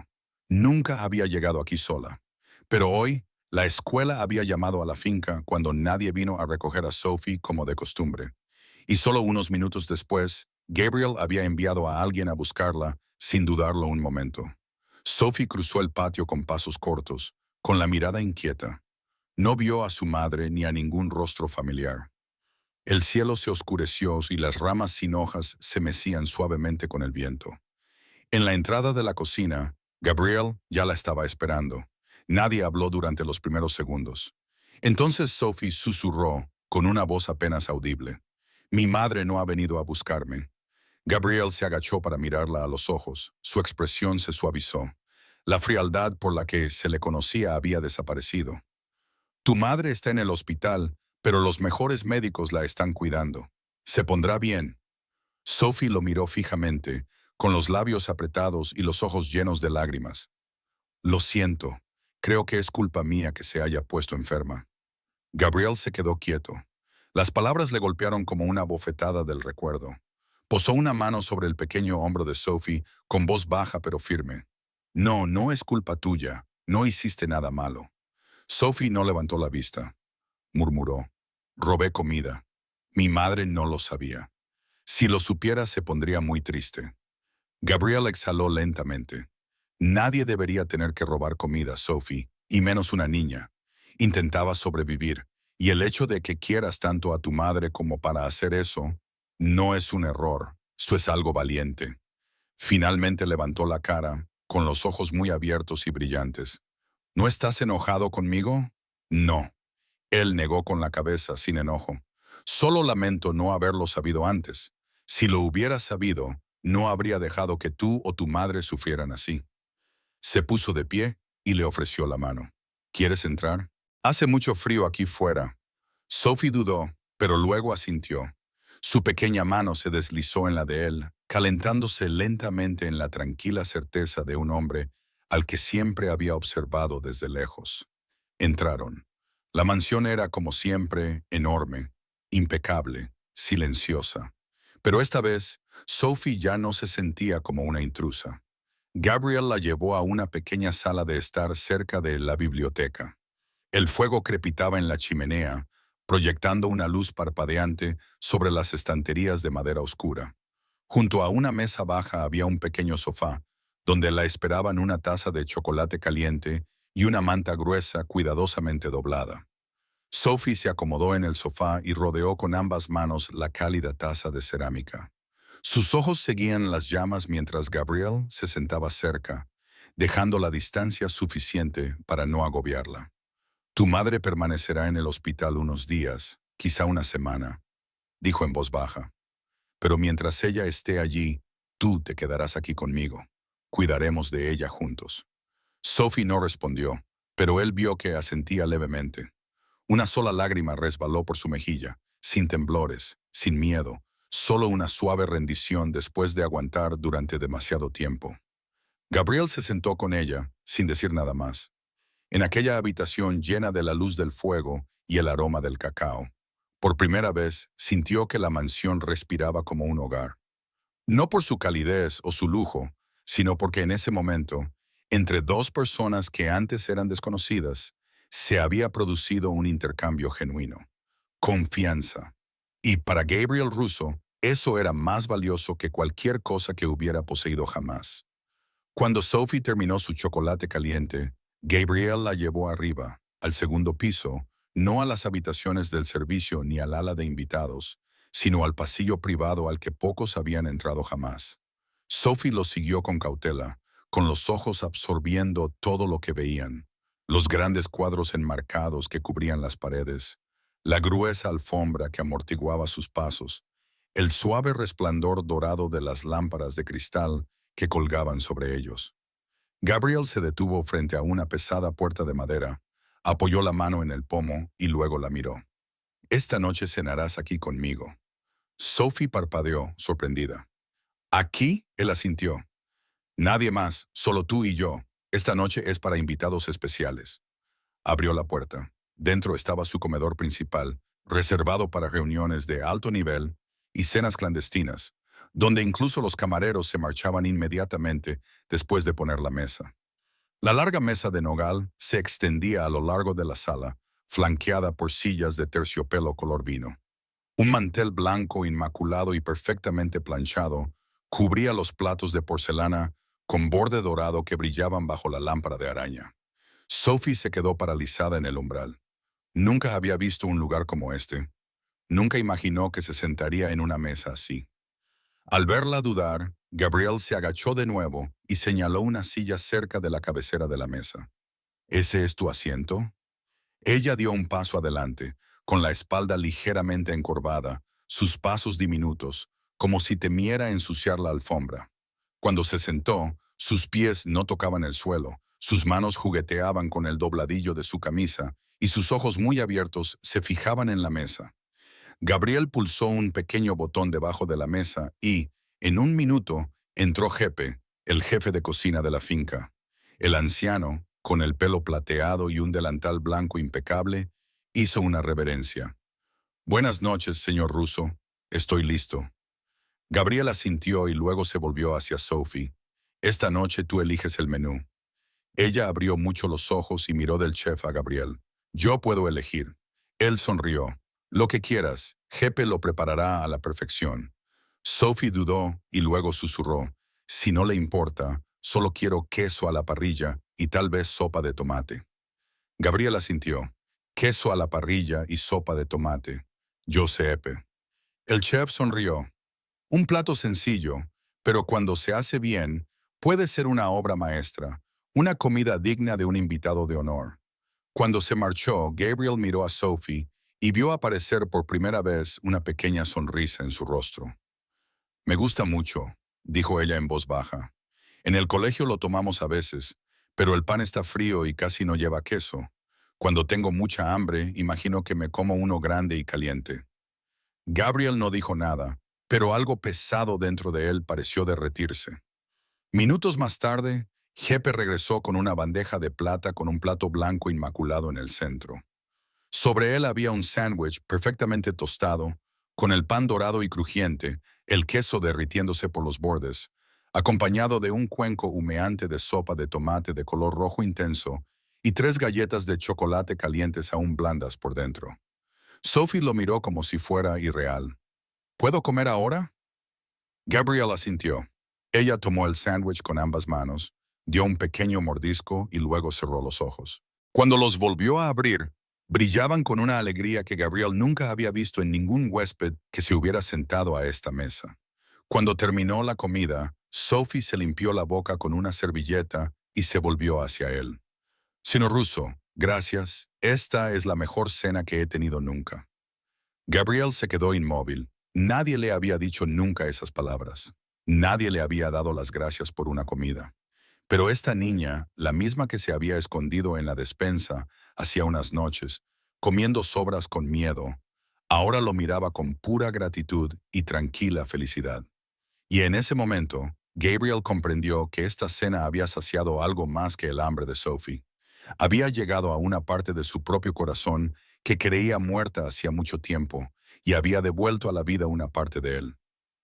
Nunca había llegado aquí sola, pero hoy la escuela había llamado a la finca cuando nadie vino a recoger a Sophie como de costumbre. Y solo unos minutos después, Gabriel había enviado a alguien a buscarla, sin dudarlo un momento. Sophie cruzó el patio con pasos cortos, con la mirada inquieta. No vio a su madre ni a ningún rostro familiar. El cielo se oscureció y las ramas sin hojas se mecían suavemente con el viento. En la entrada de la cocina, Gabriel ya la estaba esperando. Nadie habló durante los primeros segundos. Entonces Sophie susurró, con una voz apenas audible. Mi madre no ha venido a buscarme. Gabriel se agachó para mirarla a los ojos. Su expresión se suavizó. La frialdad por la que se le conocía había desaparecido. Tu madre está en el hospital, pero los mejores médicos la están cuidando. Se pondrá bien. Sophie lo miró fijamente, con los labios apretados y los ojos llenos de lágrimas. Lo siento. Creo que es culpa mía que se haya puesto enferma. Gabriel se quedó quieto. Las palabras le golpearon como una bofetada del recuerdo. Posó una mano sobre el pequeño hombro de Sophie con voz baja pero firme. No, no es culpa tuya. No hiciste nada malo. Sophie no levantó la vista. Murmuró. Robé comida. Mi madre no lo sabía. Si lo supiera se pondría muy triste. Gabriel exhaló lentamente. Nadie debería tener que robar comida, Sophie, y menos una niña. Intentaba sobrevivir, y el hecho de que quieras tanto a tu madre como para hacer eso, no es un error, esto es algo valiente. Finalmente levantó la cara, con los ojos muy abiertos y brillantes. ¿No estás enojado conmigo? No. Él negó con la cabeza, sin enojo. Solo lamento no haberlo sabido antes. Si lo hubiera sabido, no habría dejado que tú o tu madre sufrieran así. Se puso de pie y le ofreció la mano. ¿Quieres entrar? Hace mucho frío aquí fuera. Sophie dudó, pero luego asintió. Su pequeña mano se deslizó en la de él, calentándose lentamente en la tranquila certeza de un hombre al que siempre había observado desde lejos. Entraron. La mansión era, como siempre, enorme, impecable, silenciosa. Pero esta vez, Sophie ya no se sentía como una intrusa. Gabriel la llevó a una pequeña sala de estar cerca de la biblioteca. El fuego crepitaba en la chimenea, proyectando una luz parpadeante sobre las estanterías de madera oscura. Junto a una mesa baja había un pequeño sofá, donde la esperaban una taza de chocolate caliente y una manta gruesa cuidadosamente doblada. Sophie se acomodó en el sofá y rodeó con ambas manos la cálida taza de cerámica. Sus ojos seguían las llamas mientras Gabriel se sentaba cerca, dejando la distancia suficiente para no agobiarla. Tu madre permanecerá en el hospital unos días, quizá una semana, dijo en voz baja. Pero mientras ella esté allí, tú te quedarás aquí conmigo. Cuidaremos de ella juntos. Sophie no respondió, pero él vio que asentía levemente. Una sola lágrima resbaló por su mejilla, sin temblores, sin miedo, solo una suave rendición después de aguantar durante demasiado tiempo. Gabriel se sentó con ella, sin decir nada más, en aquella habitación llena de la luz del fuego y el aroma del cacao. Por primera vez, sintió que la mansión respiraba como un hogar. No por su calidez o su lujo, sino porque en ese momento, entre dos personas que antes eran desconocidas, se había producido un intercambio genuino. Confianza. Y para Gabriel Russo, eso era más valioso que cualquier cosa que hubiera poseído jamás. Cuando Sophie terminó su chocolate caliente, Gabriel la llevó arriba, al segundo piso, no a las habitaciones del servicio ni al ala de invitados, sino al pasillo privado al que pocos habían entrado jamás. Sophie lo siguió con cautela, con los ojos absorbiendo todo lo que veían. Los grandes cuadros enmarcados que cubrían las paredes, la gruesa alfombra que amortiguaba sus pasos, el suave resplandor dorado de las lámparas de cristal que colgaban sobre ellos. Gabriel se detuvo frente a una pesada puerta de madera, apoyó la mano en el pomo y luego la miró. Esta noche cenarás aquí conmigo. Sophie parpadeó, sorprendida. ¿Aquí? Él asintió. Nadie más, solo tú y yo. Esta noche es para invitados especiales. Abrió la puerta. Dentro estaba su comedor principal, reservado para reuniones de alto nivel y cenas clandestinas, donde incluso los camareros se marchaban inmediatamente después de poner la mesa. La larga mesa de nogal se extendía a lo largo de la sala, flanqueada por sillas de terciopelo color vino. Un mantel blanco inmaculado y perfectamente planchado cubría los platos de porcelana con borde dorado que brillaban bajo la lámpara de araña. Sophie se quedó paralizada en el umbral. Nunca había visto un lugar como este. Nunca imaginó que se sentaría en una mesa así. Al verla dudar, Gabriel se agachó de nuevo y señaló una silla cerca de la cabecera de la mesa. ¿Ese es tu asiento? Ella dio un paso adelante, con la espalda ligeramente encorvada, sus pasos diminutos, como si temiera ensuciar la alfombra. Cuando se sentó, sus pies no tocaban el suelo, sus manos jugueteaban con el dobladillo de su camisa y sus ojos muy abiertos se fijaban en la mesa. Gabriel pulsó un pequeño botón debajo de la mesa y, en un minuto, entró Jepe, el jefe de cocina de la finca. El anciano, con el pelo plateado y un delantal blanco impecable, hizo una reverencia. Buenas noches, señor Russo. Estoy listo. Gabriel asintió y luego se volvió hacia Sophie. Esta noche tú eliges el menú. Ella abrió mucho los ojos y miró del chef a Gabriel. Yo puedo elegir. Él sonrió. Lo que quieras, Jepe lo preparará a la perfección. Sophie dudó y luego susurró. Si no le importa, solo quiero queso a la parrilla y tal vez sopa de tomate. Gabriel asintió. Queso a la parrilla y sopa de tomate. Giuseppe. El chef sonrió. Un plato sencillo, pero cuando se hace bien, puede ser una obra maestra, una comida digna de un invitado de honor. Cuando se marchó, Gabriel miró a Sophie y vio aparecer por primera vez una pequeña sonrisa en su rostro. Me gusta mucho, dijo ella en voz baja. En el colegio lo tomamos a veces, pero el pan está frío y casi no lleva queso. Cuando tengo mucha hambre, imagino que me como uno grande y caliente. Gabriel no dijo nada, pero algo pesado dentro de él pareció derretirse. Minutos más tarde, Jepe regresó con una bandeja de plata con un plato blanco inmaculado en el centro. Sobre él había un sándwich perfectamente tostado, con el pan dorado y crujiente, el queso derritiéndose por los bordes, acompañado de un cuenco humeante de sopa de tomate de color rojo intenso y 3 galletas de chocolate calientes aún blandas por dentro. Sophie lo miró como si fuera irreal. ¿Puedo comer ahora? Gabriel asintió. Ella tomó el sándwich con ambas manos, dio un pequeño mordisco y luego cerró los ojos. Cuando los volvió a abrir, brillaban con una alegría que Gabriel nunca había visto en ningún huésped que se hubiera sentado a esta mesa. Cuando terminó la comida, Sophie se limpió la boca con una servilleta y se volvió hacia él. Señor Russo, gracias. Esta es la mejor cena que he tenido nunca. Gabriel se quedó inmóvil. Nadie le había dicho nunca esas palabras. Nadie le había dado las gracias por una comida. Pero esta niña, la misma que se había escondido en la despensa hacía unas noches, comiendo sobras con miedo, ahora lo miraba con pura gratitud y tranquila felicidad. Y en ese momento, Gabriel comprendió que esta cena había saciado algo más que el hambre de Sophie. Había llegado a una parte de su propio corazón que creía muerta hacía mucho tiempo y había devuelto a la vida una parte de él.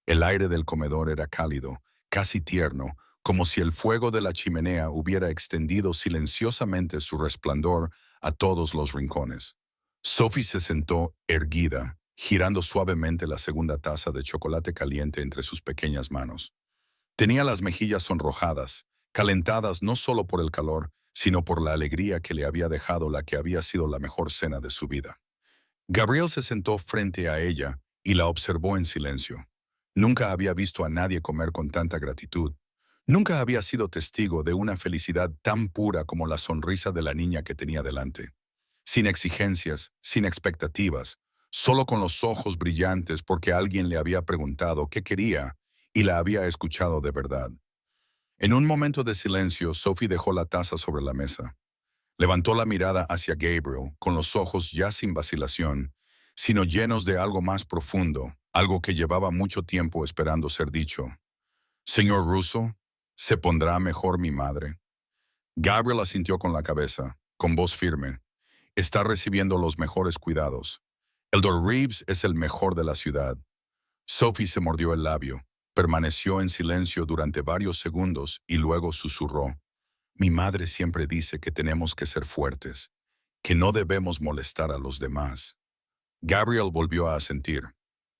El aire del comedor era cálido, casi tierno, como si el fuego de la chimenea hubiera extendido silenciosamente su resplandor a todos los rincones. Sophie se sentó erguida, girando suavemente la segunda taza de chocolate caliente entre sus pequeñas manos. Tenía las mejillas sonrojadas, calentadas no solo por el calor, sino por la alegría que le había dejado la que había sido la mejor cena de su vida. Gabriel se sentó frente a ella y la observó en silencio. Nunca había visto a nadie comer con tanta gratitud. Nunca había sido testigo de una felicidad tan pura como la sonrisa de la niña que tenía delante. Sin exigencias, sin expectativas, solo con los ojos brillantes porque alguien le había preguntado qué quería y la había escuchado de verdad. En un momento de silencio, Sophie dejó la taza sobre la mesa. Levantó la mirada hacia Gabriel, con los ojos ya sin vacilación, sino llenos de algo más profundo, algo que llevaba mucho tiempo esperando ser dicho. Señor Russo, ¿se pondrá mejor mi madre? Gabriel asintió con la cabeza, con voz firme. Está recibiendo los mejores cuidados. Eldor Reeves es el mejor de la ciudad. Sophie se mordió el labio, permaneció en silencio durante varios segundos y luego susurró. Mi madre siempre dice que tenemos que ser fuertes, que no debemos molestar a los demás. Gabriel volvió a asentir.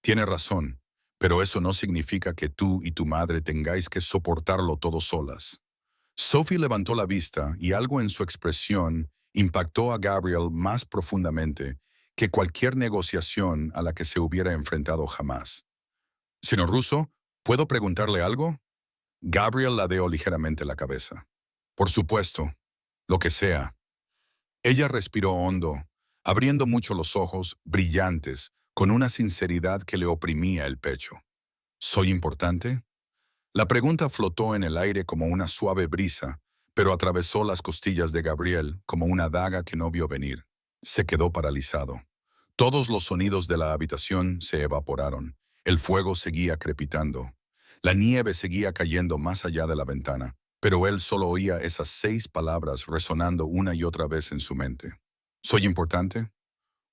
Tiene razón, pero eso no significa que tú y tu madre tengáis que soportarlo todo solas. Sophie levantó la vista y algo en su expresión impactó a Gabriel más profundamente que cualquier negociación a la que se hubiera enfrentado jamás. Señor Russo, ¿puedo preguntarle algo? Gabriel ladeó ligeramente la cabeza. Por supuesto, lo que sea. Ella respiró hondo, abriendo mucho los ojos, brillantes, con una sinceridad que le oprimía el pecho. ¿Soy importante? La pregunta flotó en el aire como una suave brisa, pero atravesó las costillas de Gabriel como una daga que no vio venir. Se quedó paralizado. Todos los sonidos de la habitación se evaporaron. El fuego seguía crepitando. La nieve seguía cayendo más allá de la ventana, pero él solo oía esas 6 palabras resonando una y otra vez en su mente. ¿Soy importante?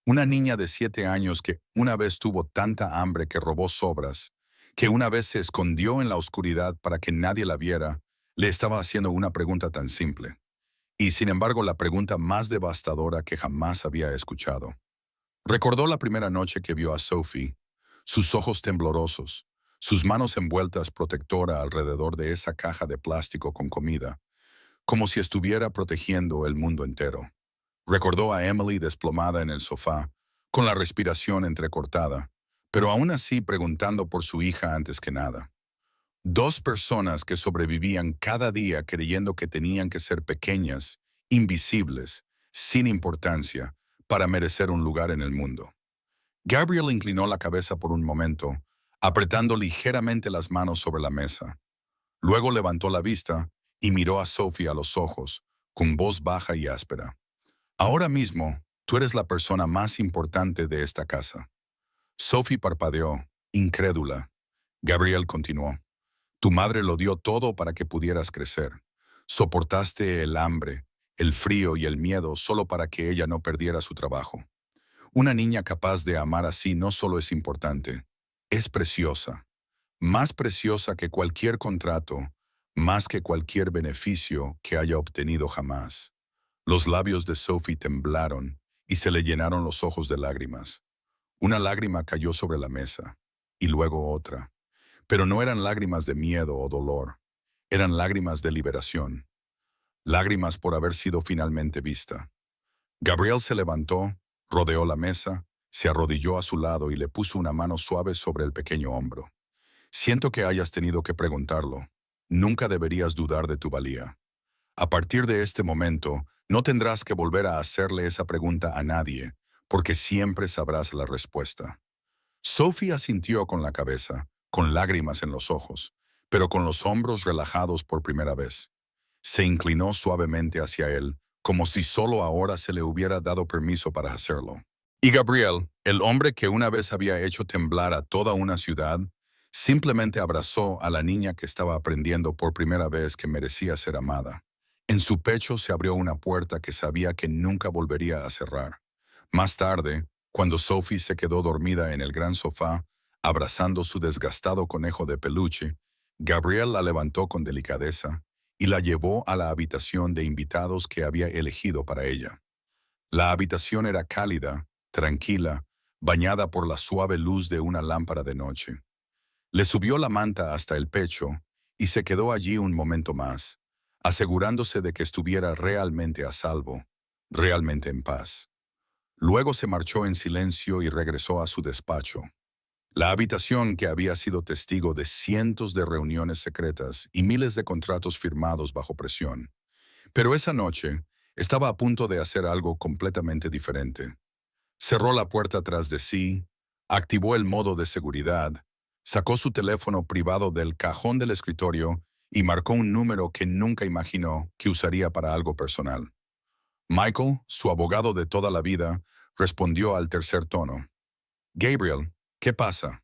Una niña de 7 años que una vez tuvo tanta hambre que robó sobras, que una vez se escondió en la oscuridad para que nadie la viera, le estaba haciendo una pregunta tan simple. Y sin embargo la pregunta más devastadora que jamás había escuchado. Recordó la primera noche que vio a Sophie, sus ojos temblorosos, sus manos envueltas protectora alrededor de esa caja de plástico con comida, como si estuviera protegiendo el mundo entero. Recordó a Emily desplomada en el sofá, con la respiración entrecortada, pero aún así preguntando por su hija antes que nada. 2 personas que sobrevivían cada día creyendo que tenían que ser pequeñas, invisibles, sin importancia, para merecer un lugar en el mundo. Gabriel inclinó la cabeza por un momento, apretando ligeramente las manos sobre la mesa. Luego levantó la vista y miró a Sophie a los ojos, con voz baja y áspera. Ahora mismo, tú eres la persona más importante de esta casa. Sophie parpadeó, incrédula. Gabriel continuó. Tu madre lo dio todo para que pudieras crecer. Soportaste el hambre, el frío y el miedo solo para que ella no perdiera su trabajo. Una niña capaz de amar así no solo es importante, es preciosa. más preciosa que cualquier contrato, más que cualquier beneficio que haya obtenido jamás. Los labios de Sophie temblaron y se le llenaron los ojos de lágrimas. Una lágrima cayó sobre la mesa, y luego otra. Pero no eran lágrimas de miedo o dolor, eran lágrimas de liberación, lágrimas por haber sido finalmente vista. Gabrielle se levantó, rodeó la mesa, se arrodilló a su lado y le puso una mano suave sobre el pequeño hombro. Siento que hayas tenido que preguntarlo. Nunca deberías dudar de tu valía. A partir de este momento, no tendrás que volver a hacerle esa pregunta a nadie, porque siempre sabrás la respuesta. Sophie asintió con la cabeza, con lágrimas en los ojos, pero con los hombros relajados por primera vez. Se inclinó suavemente hacia él, como si solo ahora se le hubiera dado permiso para hacerlo. Y Gabriel, el hombre que una vez había hecho temblar a toda una ciudad, simplemente abrazó a la niña que estaba aprendiendo por primera vez que merecía ser amada. En su pecho se abrió una puerta que sabía que nunca volvería a cerrar. Más tarde, cuando Sophie se quedó dormida en el gran sofá, abrazando su desgastado conejo de peluche, Gabriel la levantó con delicadeza y la llevó a la habitación de invitados que había elegido para ella. La habitación era cálida, tranquila, bañada por la suave luz de una lámpara de noche. Le subió la manta hasta el pecho y se quedó allí un momento más, asegurándose de que estuviera realmente a salvo, realmente en paz. Luego se marchó en silencio y regresó a su despacho. La habitación, que había sido testigo de cientos de reuniones secretas y miles de contratos firmados bajo presión, pero esa noche estaba a punto de hacer algo completamente diferente. Cerró la puerta tras de sí, activó el modo de seguridad, sacó su teléfono privado del cajón del escritorio y marcó un número que nunca imaginó que usaría para algo personal. Michael, su abogado de toda la vida, respondió al tercer tono. Gabriel, ¿qué pasa?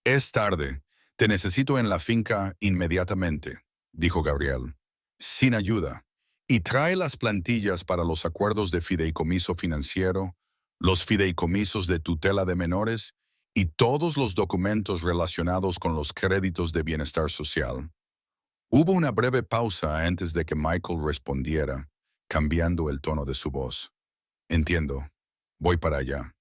Es tarde. Te necesito en la finca inmediatamente, dijo Gabriel, sin ayuda. Y trae las plantillas para los acuerdos de fideicomiso financiero, los fideicomisos de tutela de menores y todos los documentos relacionados con los créditos de bienestar social. Hubo una breve pausa antes de que Michael respondiera, cambiando el tono de su voz. Entiendo. Voy para allá.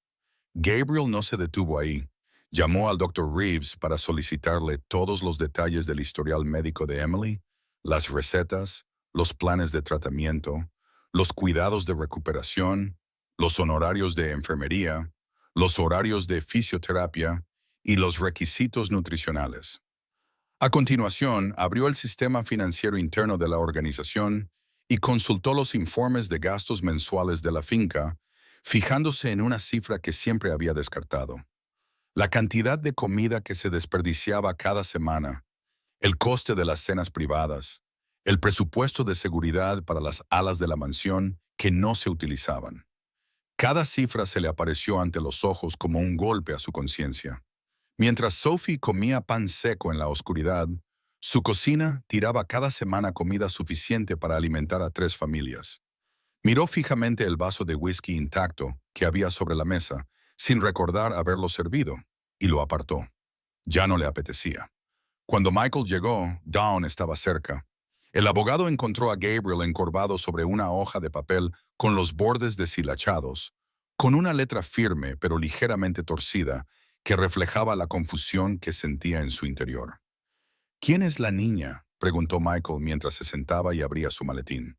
Gabriel no se detuvo ahí. Llamó al Dr. Reeves para solicitarle todos los detalles del historial médico de Emily, las recetas, los planes de tratamiento, los cuidados de recuperación, los honorarios de enfermería, los horarios de fisioterapia y los requisitos nutricionales. A continuación, abrió el sistema financiero interno de la organización y consultó los informes de gastos mensuales de la finca, fijándose en una cifra que siempre había descartado: la cantidad de comida que se desperdiciaba cada semana, el coste de las cenas privadas, el presupuesto de seguridad para las alas de la mansión que no se utilizaban. Cada cifra se le apareció ante los ojos como un golpe a su conciencia. Mientras Sophie comía pan seco en la oscuridad, su cocina tiraba cada semana comida suficiente para alimentar a 3 familias. Miró fijamente el vaso de whisky intacto que había sobre la mesa, sin recordar haberlo servido, y lo apartó. Ya no le apetecía. Cuando Michael llegó, Dawn estaba cerca. El abogado encontró a Gabriel encorvado sobre una hoja de papel con los bordes deshilachados, con una letra firme pero ligeramente torcida que reflejaba la confusión que sentía en su interior. ¿Quién es la niña?, preguntó Michael mientras se sentaba y abría su maletín.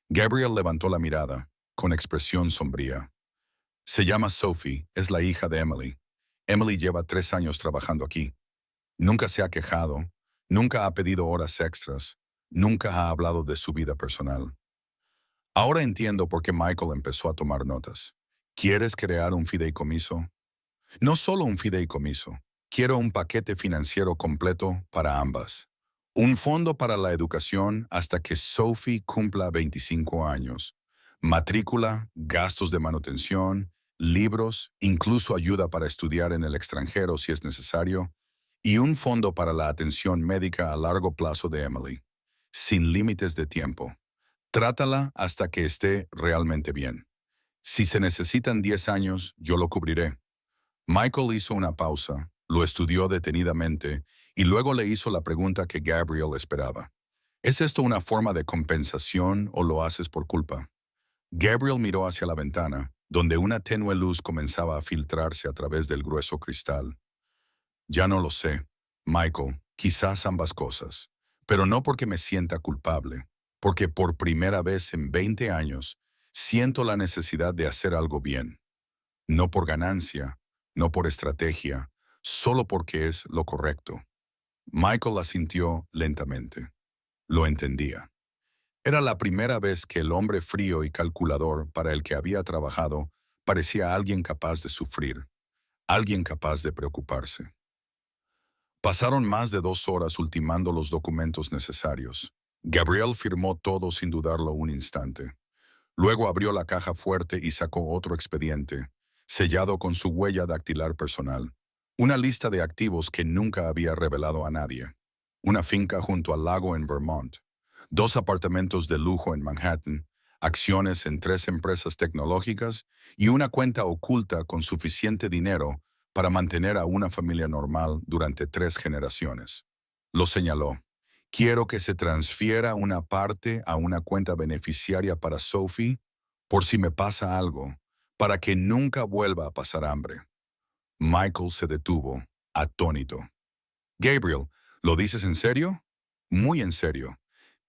Gabriel levantó la mirada, con expresión sombría. Se llama Sophie, es la hija de Emily. Emily lleva 3 años trabajando aquí. Nunca se ha quejado, nunca ha pedido horas extras, nunca ha hablado de su vida personal. Ahora entiendo por qué Michael empezó a tomar notas. ¿Quieres crear un fideicomiso? No solo un fideicomiso, quiero un paquete financiero completo para ambas. Un fondo para la educación hasta que Sophie cumpla 25 años. Matrícula, gastos de manutención, libros, incluso ayuda para estudiar en el extranjero si es necesario, y un fondo para la atención médica a largo plazo de Emily, sin límites de tiempo. Trátala hasta que esté realmente bien. Si se necesitan 10 años, yo lo cubriré. Michael hizo una pausa, lo estudió detenidamente y luego le hizo la pregunta que Gabriel esperaba. ¿Es esto una forma de compensación o lo haces por culpa? Gabriel miró hacia la ventana, donde una tenue luz comenzaba a filtrarse a través del grueso cristal. Ya no lo sé, Michael, quizás ambas cosas, pero no porque me sienta culpable, porque por primera vez en 20 años siento la necesidad de hacer algo bien. No por ganancia, no por estrategia, solo porque es lo correcto. Michael asintió lentamente. Lo entendía. Era la primera vez que el hombre frío y calculador para el que había trabajado parecía alguien capaz de sufrir, alguien capaz de preocuparse. Pasaron más de 2 horas ultimando los documentos necesarios. Gabriel firmó todo sin dudarlo un instante. Luego abrió la caja fuerte y sacó otro expediente, sellado con su huella dactilar personal. Una lista de activos que nunca había revelado a nadie. Una finca junto al lago en Vermont. 2 apartamentos de lujo en Manhattan. Acciones en 3 empresas tecnológicas y una cuenta oculta con suficiente dinero para mantener a una familia normal durante 3 generaciones. Lo señaló. Quiero que se transfiera una parte a una cuenta beneficiaria para Sophie por si me pasa algo, para que nunca vuelva a pasar hambre. Michael se detuvo, atónito. Gabriel, ¿lo dices en serio? Muy en serio.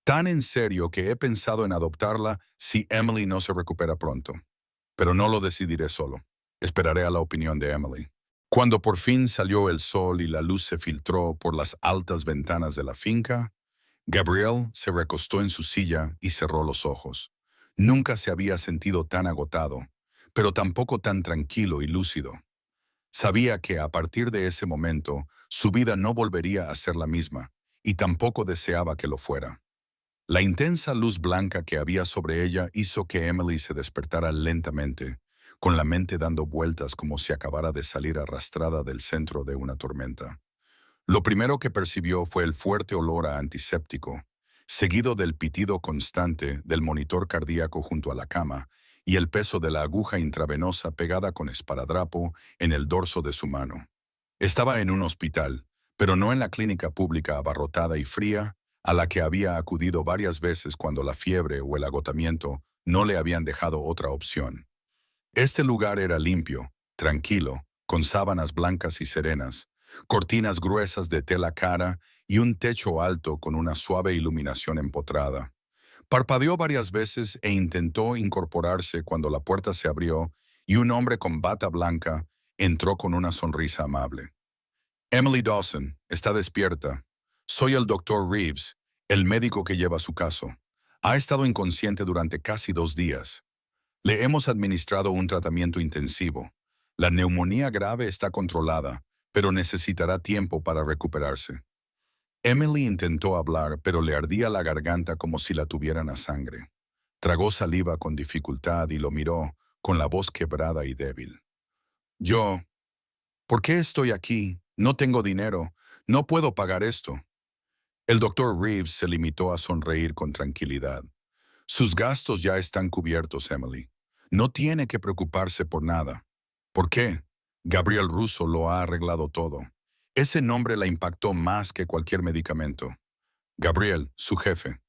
Tan en serio que he pensado en adoptarla si Emily no se recupera pronto. Pero no lo decidiré solo. Esperaré a la opinión de Emily. Cuando por fin salió el sol y la luz se filtró por las altas ventanas de la finca, Gabriel se recostó en su silla y cerró los ojos. Nunca se había sentido tan agotado, pero tampoco tan tranquilo y lúcido. Sabía que a partir de ese momento su vida no volvería a ser la misma, y tampoco deseaba que lo fuera. La intensa luz blanca que había sobre ella hizo que Emily se despertara lentamente, con la mente dando vueltas como si acabara de salir arrastrada del centro de una tormenta. Lo primero que percibió fue el fuerte olor a antiséptico, seguido del pitido constante del monitor cardíaco junto a la cama y el peso de la aguja intravenosa pegada con esparadrapo en el dorso de su mano. Estaba en un hospital, pero no en la clínica pública abarrotada y fría a la que había acudido varias veces cuando la fiebre o el agotamiento no le habían dejado otra opción. Este lugar era limpio, tranquilo, con sábanas blancas y serenas, cortinas gruesas de tela cara y un techo alto con una suave iluminación empotrada. Parpadeó varias veces e intentó incorporarse cuando la puerta se abrió y un hombre con bata blanca entró con una sonrisa amable. Emily Dawson, está despierta. Soy el doctor Reeves, el médico que lleva su caso. Ha estado inconsciente durante casi 2 días. Le hemos administrado un tratamiento intensivo. La neumonía grave está controlada, pero necesitará tiempo para recuperarse. Emily intentó hablar, pero le ardía la garganta como si la tuvieran a sangre. Tragó saliva con dificultad y lo miró, con la voz quebrada y débil. Yo, ¿por qué estoy aquí? No tengo dinero. No puedo pagar esto. El doctor Reeves se limitó a sonreír con tranquilidad. Sus gastos ya están cubiertos, Emily. No tiene que preocuparse por nada. ¿Por qué? Gabriel Russo lo ha arreglado todo. Ese nombre la impactó más que cualquier medicamento. Gabriel, su jefe.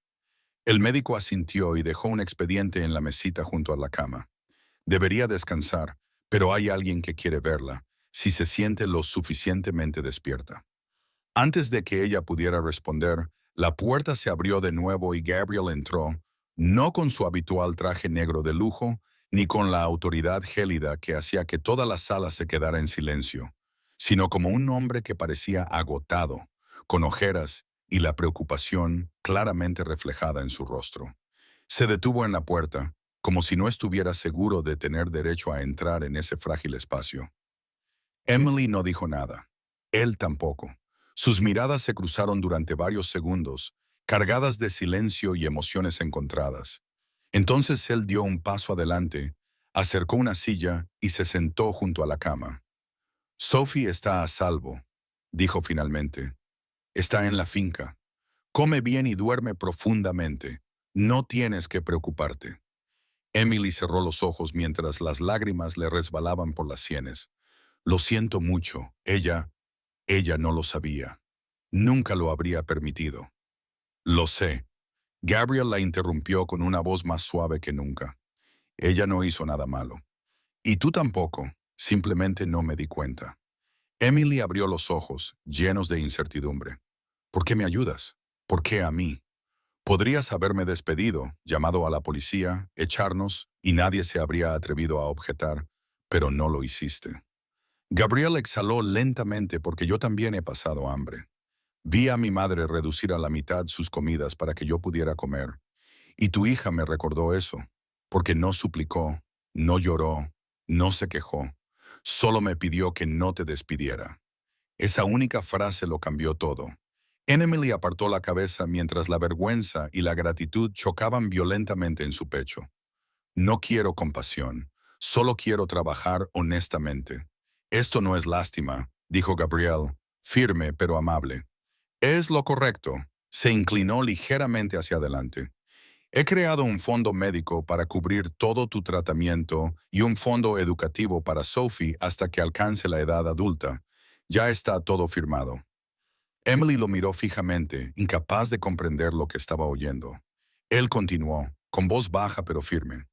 El médico asintió y dejó un expediente en la mesita junto a la cama. Debería descansar, pero hay alguien que quiere verla, si se siente lo suficientemente despierta. Antes de que ella pudiera responder, la puerta se abrió de nuevo y Gabriel entró, no con su habitual traje negro de lujo, ni con la autoridad gélida que hacía que toda la sala se quedara en silencio, sino como un hombre que parecía agotado, con ojeras y la preocupación claramente reflejada en su rostro. Se detuvo en la puerta, como si no estuviera seguro de tener derecho a entrar en ese frágil espacio. Emily no dijo nada. Él tampoco. Sus miradas se cruzaron durante varios segundos, cargadas de silencio y emociones encontradas. Entonces él dio un paso adelante, acercó una silla y se sentó junto a la cama. Sophie está a salvo, dijo finalmente. Está en la finca. Come bien y duerme profundamente. No tienes que preocuparte. Emily cerró los ojos mientras las lágrimas le resbalaban por las sienes. Lo siento mucho, ella no lo sabía. Nunca lo habría permitido. Lo sé. Gabriel la interrumpió con una voz más suave que nunca. Ella no hizo nada malo. Y tú tampoco. Simplemente no me di cuenta. Emily abrió los ojos, llenos de incertidumbre. ¿Por qué me ayudas? ¿Por qué a mí? Podrías haberme despedido, llamado a la policía, echarnos, y nadie se habría atrevido a objetar, pero no lo hiciste. Gabriel exhaló lentamente porque yo también he pasado hambre. Vi a mi madre reducir a la mitad sus comidas para que yo pudiera comer. Y tu hija me recordó eso, porque no suplicó, no lloró, no se quejó. Solo me pidió que no te despidiera. Esa única frase lo cambió todo. Emily apartó la cabeza mientras la vergüenza y la gratitud chocaban violentamente en su pecho. No quiero compasión, solo quiero trabajar honestamente. Esto no es lástima, dijo Gabriel, firme pero amable. Es lo correcto. Se inclinó ligeramente hacia adelante. He creado un fondo médico para cubrir todo tu tratamiento y un fondo educativo para Sophie hasta que alcance la edad adulta. Ya está todo firmado. Emily lo miró fijamente, incapaz de comprender lo que estaba oyendo. Él continuó, con voz baja pero firme.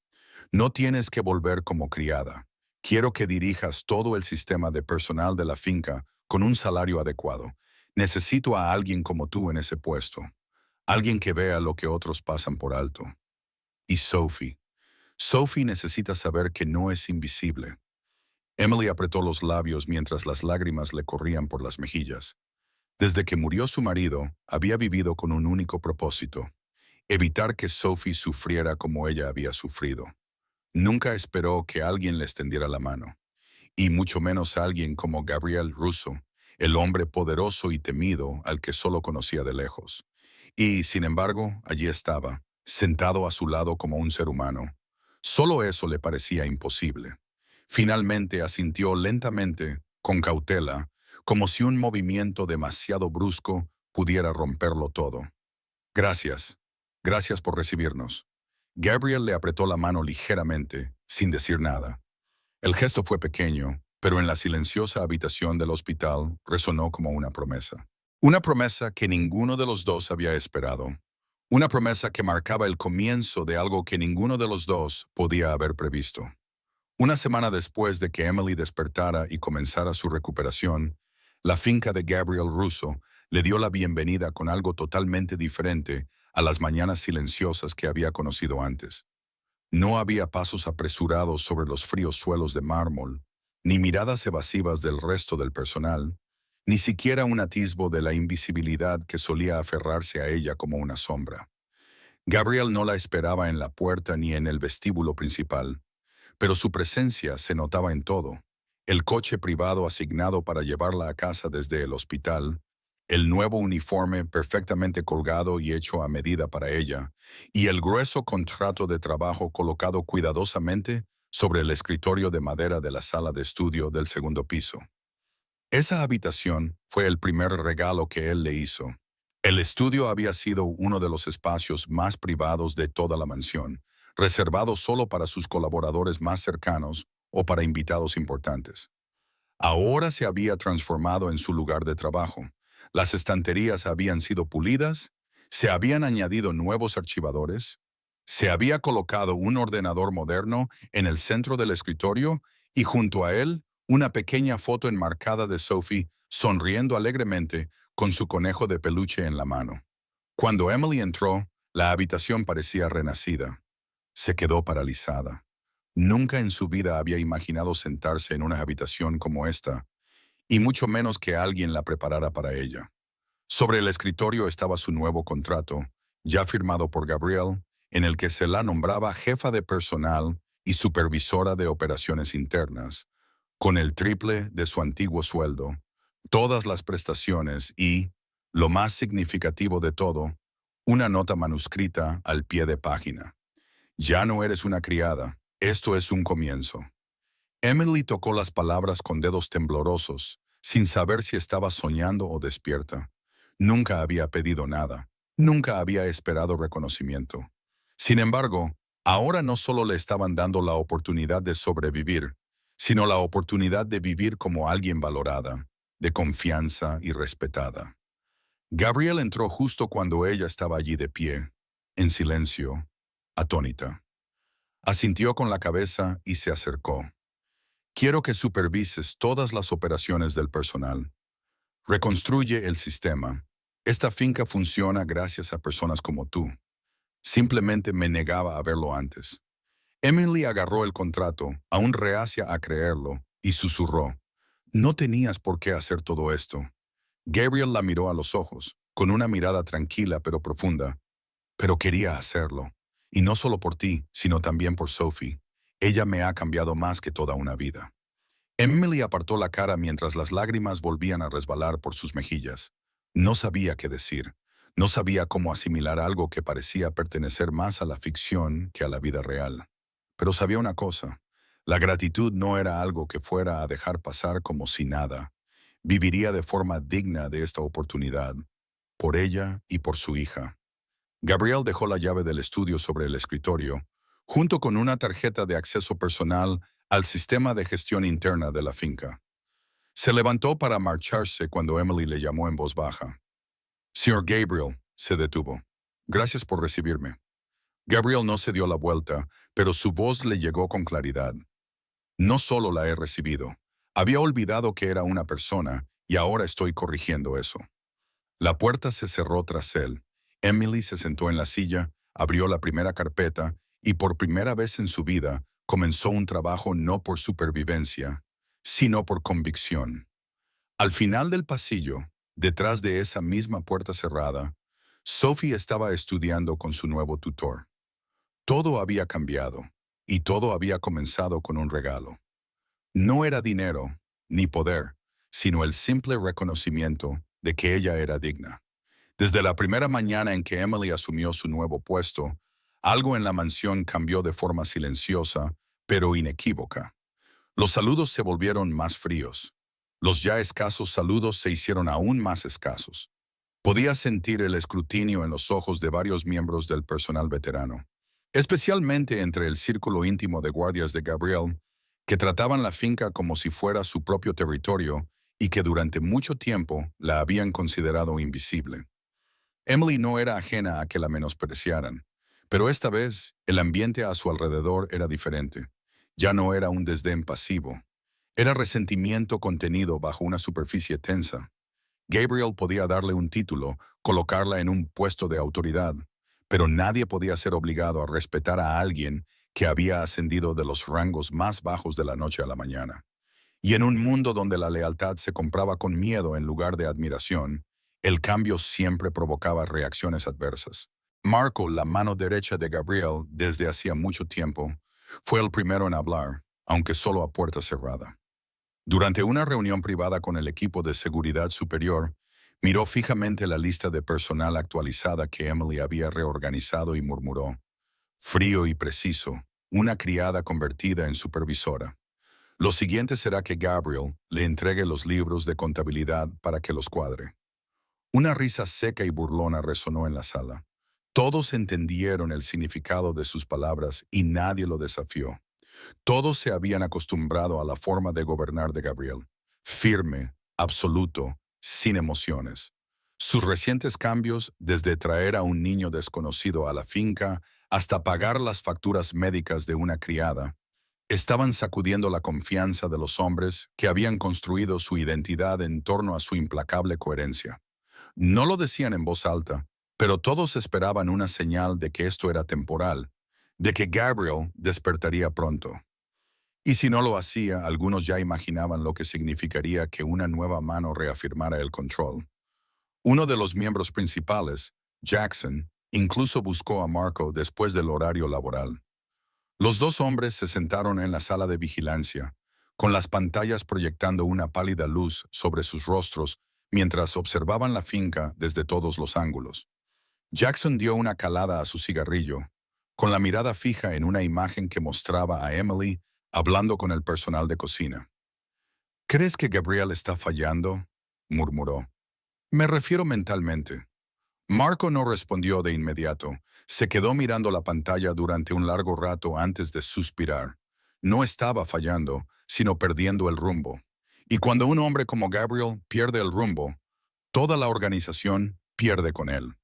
No tienes que volver como criada. Quiero que dirijas todo el sistema de personal de la finca con un salario adecuado. Necesito a alguien como tú en ese puesto. Alguien que vea lo que otros pasan por alto. Y Sophie. Sophie necesita saber que no es invisible. Emily apretó los labios mientras las lágrimas le corrían por las mejillas. Desde que murió su marido, había vivido con un único propósito: evitar que Sophie sufriera como ella había sufrido. Nunca esperó que alguien le extendiera la mano, y mucho menos alguien como Gabriel Russo, el hombre poderoso y temido al que solo conocía de lejos. Y, sin embargo, allí estaba, sentado a su lado como un ser humano. Solo eso le parecía imposible. Finalmente asintió lentamente, con cautela, como si un movimiento demasiado brusco pudiera romperlo todo. Gracias. Gracias por recibirnos. Gabriel le apretó la mano ligeramente, sin decir nada. El gesto fue pequeño, pero en la silenciosa habitación del hospital resonó como una promesa. Una promesa que ninguno de los dos había esperado. Una promesa que marcaba el comienzo de algo que ninguno de los dos podía haber previsto. Una semana después de que Emily despertara y comenzara su recuperación, la finca de Gabriel Russo le dio la bienvenida con algo totalmente diferente a las mañanas silenciosas que había conocido antes. No había pasos apresurados sobre los fríos suelos de mármol, ni miradas evasivas del resto del personal, ni siquiera un atisbo de la invisibilidad que solía aferrarse a ella como una sombra. Gabriel no la esperaba en la puerta ni en el vestíbulo principal, pero su presencia se notaba en todo: el coche privado asignado para llevarla a casa desde el hospital, el nuevo uniforme perfectamente colgado y hecho a medida para ella, y el grueso contrato de trabajo colocado cuidadosamente sobre el escritorio de madera de la sala de estudio del segundo piso. Esa habitación fue el primer regalo que él le hizo. El estudio había sido uno de los espacios más privados de toda la mansión, reservado solo para sus colaboradores más cercanos o para invitados importantes. Ahora se había transformado en su lugar de trabajo. Las estanterías habían sido pulidas, se habían añadido nuevos archivadores, se había colocado un ordenador moderno en el centro del escritorio y junto a él una pequeña foto enmarcada de Sophie sonriendo alegremente con su conejo de peluche en la mano. Cuando Emily entró, la habitación parecía renacida. Se quedó paralizada. Nunca en su vida había imaginado sentarse en una habitación como esta, y mucho menos que alguien la preparara para ella. Sobre el escritorio estaba su nuevo contrato, ya firmado por Gabriel, en el que se la nombraba jefa de personal y supervisora de operaciones internas, con el triple de su antiguo sueldo, todas las prestaciones y, lo más significativo de todo, una nota manuscrita al pie de página. Ya no eres una criada, esto es un comienzo. Emily tocó las palabras con dedos temblorosos, sin saber si estaba soñando o despierta. Nunca había pedido nada, nunca había esperado reconocimiento. Sin embargo, ahora no solo le estaban dando la oportunidad de sobrevivir, sino la oportunidad de vivir como alguien valorada, de confianza y respetada. Gabriel entró justo cuando ella estaba allí de pie, en silencio, atónita. Asintió con la cabeza y se acercó. Quiero que supervises todas las operaciones del personal. Reconstruye el sistema. Esta finca funciona gracias a personas como tú. Simplemente me negaba a verlo antes. Emily agarró el contrato, aún reacia a creerlo, y susurró. No tenías por qué hacer todo esto. Gabriel la miró a los ojos, con una mirada tranquila pero profunda. Pero quería hacerlo. Y no solo por ti, sino también por Sophie. Ella me ha cambiado más que toda una vida. Emily apartó la cara mientras las lágrimas volvían a resbalar por sus mejillas. No sabía qué decir. No sabía cómo asimilar algo que parecía pertenecer más a la ficción que a la vida real. Pero sabía una cosa. La gratitud no era algo que fuera a dejar pasar como si nada. Viviría de forma digna de esta oportunidad, por ella y por su hija. Gabriel dejó la llave del estudio sobre el escritorio, junto con una tarjeta de acceso personal al sistema de gestión interna de la finca. Se levantó para marcharse cuando Emily le llamó en voz baja. Señor Gabriel, se detuvo. Gracias por recibirme. Gabriel no se dio la vuelta, pero su voz le llegó con claridad. No solo la he recibido. Había olvidado que era una persona y ahora estoy corrigiendo eso. La puerta se cerró tras él. Emily se sentó en la silla, abrió la primera carpeta y por primera vez en su vida comenzó un trabajo no por supervivencia, sino por convicción. Al final del pasillo, detrás de esa misma puerta cerrada, Sophie estaba estudiando con su nuevo tutor. Todo había cambiado y todo había comenzado con un regalo. No era dinero ni poder, sino el simple reconocimiento de que ella era digna. Desde la primera mañana en que Emily asumió su nuevo puesto, algo en la mansión cambió de forma silenciosa, pero inequívoca. Los saludos se volvieron más fríos. Los ya escasos saludos se hicieron aún más escasos. Podía sentir el escrutinio en los ojos de varios miembros del personal veterano, especialmente entre el círculo íntimo de guardias de Gabriel, que trataban la finca como si fuera su propio territorio y que durante mucho tiempo la habían considerado invisible. Emily no era ajena a que la menospreciaran, pero esta vez el ambiente a su alrededor era diferente. Ya no era un desdén pasivo, era resentimiento contenido bajo una superficie tensa. Gabriel podía darle un título, colocarla en un puesto de autoridad, pero nadie podía ser obligado a respetar a alguien que había ascendido de los rangos más bajos de la noche a la mañana. Y en un mundo donde la lealtad se compraba con miedo en lugar de admiración, el cambio siempre provocaba reacciones adversas. Marco, la mano derecha de Gabriel desde hacía mucho tiempo, fue el primero en hablar, aunque solo a puerta cerrada. Durante una reunión privada con el equipo de seguridad superior, miró fijamente la lista de personal actualizada que Emily había reorganizado y murmuró, frío y preciso, una criada convertida en supervisora. Lo siguiente será que Gabriel le entregue los libros de contabilidad para que los cuadre. Una risa seca y burlona resonó en la sala. Todos entendieron el significado de sus palabras y nadie lo desafió. Todos se habían acostumbrado a la forma de gobernar de Gabriel. Firme, absoluto, sin emociones. Sus recientes cambios, desde traer a un niño desconocido a la finca hasta pagar las facturas médicas de una criada, estaban sacudiendo la confianza de los hombres que habían construido su identidad en torno a su implacable coherencia. No lo decían en voz alta, pero todos esperaban una señal de que esto era temporal, de que Gabriel despertaría pronto. Y si no lo hacía, algunos ya imaginaban lo que significaría que una nueva mano reafirmara el control. Uno de los miembros principales, Jackson, incluso buscó a Marco después del horario laboral. Los dos hombres se sentaron en la sala de vigilancia, con las pantallas proyectando una pálida luz sobre sus rostros mientras observaban la finca desde todos los ángulos. Jackson dio una calada a su cigarrillo, con la mirada fija en una imagen que mostraba a Emily hablando con el personal de cocina. ¿Crees que Gabriel está fallando?, murmuró. Me refiero mentalmente. Marco no respondió de inmediato. Se quedó mirando la pantalla durante un largo rato antes de suspirar. No estaba fallando, sino perdiendo el rumbo. Y cuando un hombre como Gabriel pierde el rumbo, toda la organización, pierde con él.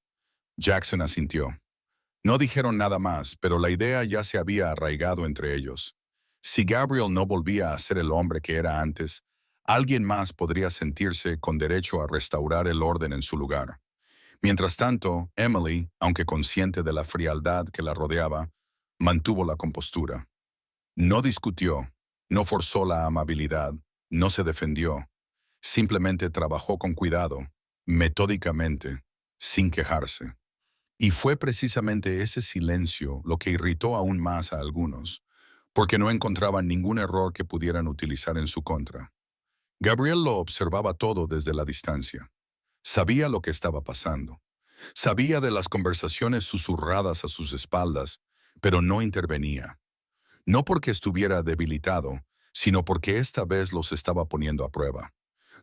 Jackson asintió. No dijeron nada más, pero la idea ya se había arraigado entre ellos. Si Gabriel no volvía a ser el hombre que era antes, alguien más podría sentirse con derecho a restaurar el orden en su lugar. Mientras tanto, Emily, aunque consciente de la frialdad que la rodeaba, mantuvo la compostura. No discutió, no forzó la amabilidad, no se defendió. Simplemente trabajó con cuidado, metódicamente, sin quejarse. Y fue precisamente ese silencio lo que irritó aún más a algunos, porque no encontraban ningún error que pudieran utilizar en su contra. Gabriel lo observaba todo desde la distancia. Sabía lo que estaba pasando. Sabía de las conversaciones susurradas a sus espaldas, pero no intervenía. No porque estuviera debilitado, sino porque esta vez los estaba poniendo a prueba.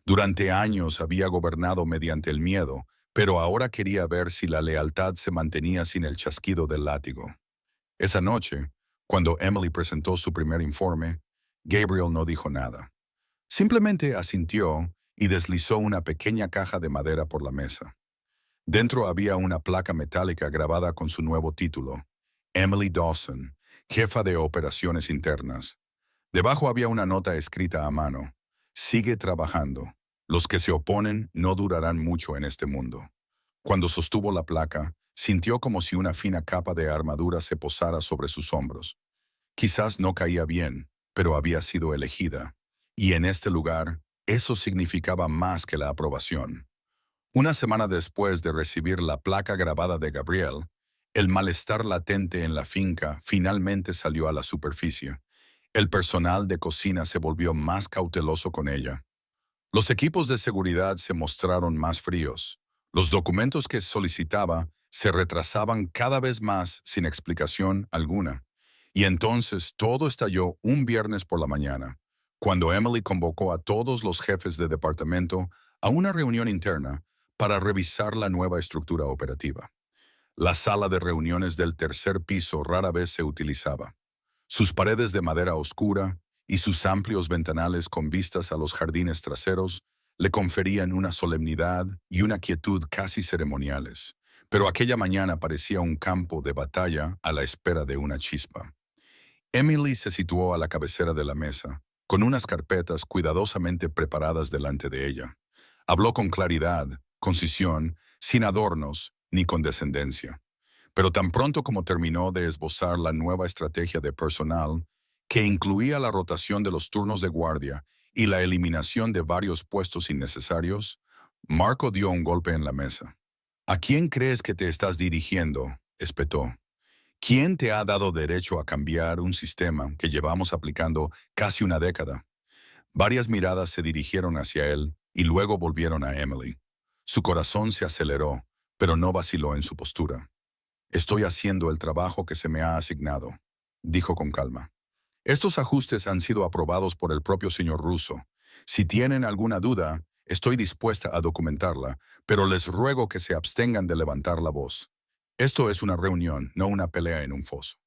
Durante años había gobernado mediante el miedo, pero ahora quería ver si la lealtad se mantenía sin el chasquido del látigo. Esa noche, cuando Emily presentó su primer informe, Gabriel no dijo nada. Simplemente asintió y deslizó una pequeña caja de madera por la mesa. Dentro había una placa metálica grabada con su nuevo título, Emily Dawson, jefa de operaciones internas. Debajo había una nota escrita a mano. Sigue trabajando. Los que se oponen no durarán mucho en este mundo. Cuando sostuvo la placa, sintió como si una fina capa de armadura se posara sobre sus hombros. Quizás no caía bien, pero había sido elegida. Y en este lugar, eso significaba más que la aprobación. Una semana después de recibir la placa grabada de Gabriel, el malestar latente en la finca finalmente salió a la superficie. El personal de cocina se volvió más cauteloso con ella. Los equipos de seguridad se mostraron más fríos. Los documentos que solicitaba se retrasaban cada vez más sin explicación alguna. Y entonces todo estalló un viernes por la mañana, cuando Emily convocó a todos los jefes de departamento a una reunión interna para revisar la nueva estructura operativa. La sala de reuniones del tercer piso rara vez se utilizaba. Sus paredes de madera oscura y sus amplios ventanales con vistas a los jardines traseros le conferían una solemnidad y una quietud casi ceremoniales. Pero aquella mañana parecía un campo de batalla a la espera de una chispa. Emily se situó a la cabecera de la mesa, con unas carpetas cuidadosamente preparadas delante de ella. Habló con claridad, concisión, sin adornos ni condescendencia. Pero tan pronto como terminó de esbozar la nueva estrategia de personal, que incluía la rotación de los turnos de guardia y la eliminación de varios puestos innecesarios, Marco dio un golpe en la mesa. ¿A quién crees que te estás dirigiendo?, espetó. ¿Quién te ha dado derecho a cambiar un sistema que llevamos aplicando casi una década? Varias miradas se dirigieron hacia él y luego volvieron a Emily. Su corazón se aceleró, pero no vaciló en su postura. Estoy haciendo el trabajo que se me ha asignado, dijo con calma. Estos ajustes han sido aprobados por el propio señor Russo. Si tienen alguna duda, estoy dispuesta a documentarla, pero les ruego que se abstengan de levantar la voz. Esto es una reunión, no una pelea en un foso.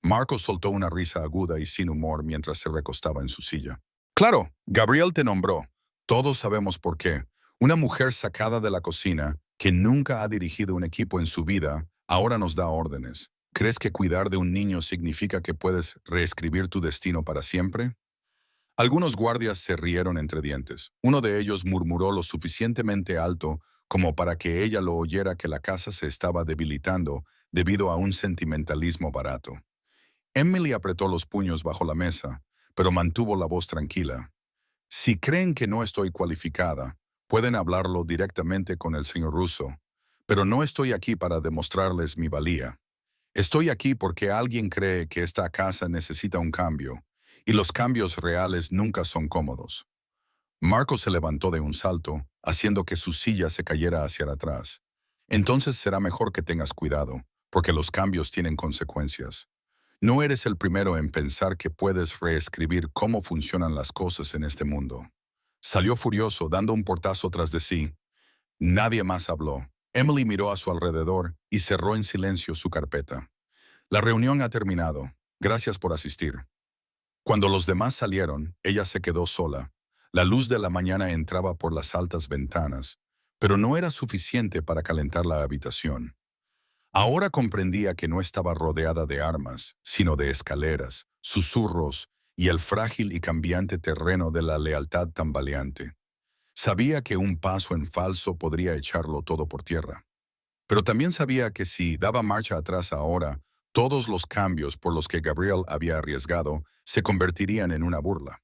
Marcos soltó una risa aguda y sin humor mientras se recostaba en su silla. Claro, Gabriel te nombró. Todos sabemos por qué. Una mujer sacada de la cocina, que nunca ha dirigido un equipo en su vida, ahora nos da órdenes. ¿Crees que cuidar de un niño significa que puedes reescribir tu destino para siempre? Algunos guardias se rieron entre dientes. Uno de ellos murmuró lo suficientemente alto como para que ella lo oyera que la casa se estaba debilitando debido a un sentimentalismo barato. Emily apretó los puños bajo la mesa, pero mantuvo la voz tranquila. Si creen que no estoy cualificada, pueden hablarlo directamente con el señor Russo, pero no estoy aquí para demostrarles mi valía. Estoy aquí porque alguien cree que esta casa necesita un cambio, y los cambios reales nunca son cómodos. Marco se levantó de un salto, haciendo que su silla se cayera hacia atrás. Entonces será mejor que tengas cuidado, porque los cambios tienen consecuencias. No eres el primero en pensar que puedes reescribir cómo funcionan las cosas en este mundo. Salió furioso, dando un portazo tras de sí. Nadie más habló. Emily miró a su alrededor y cerró en silencio su carpeta. La reunión ha terminado. Gracias por asistir. Cuando los demás salieron, ella se quedó sola. La luz de la mañana entraba por las altas ventanas, pero no era suficiente para calentar la habitación. Ahora comprendía que no estaba rodeada de armas, sino de escaleras, susurros y el frágil y cambiante terreno de la lealtad tambaleante. Sabía que un paso en falso podría echarlo todo por tierra. Pero también sabía que si daba marcha atrás ahora, todos los cambios por los que Gabriel había arriesgado se convertirían en una burla.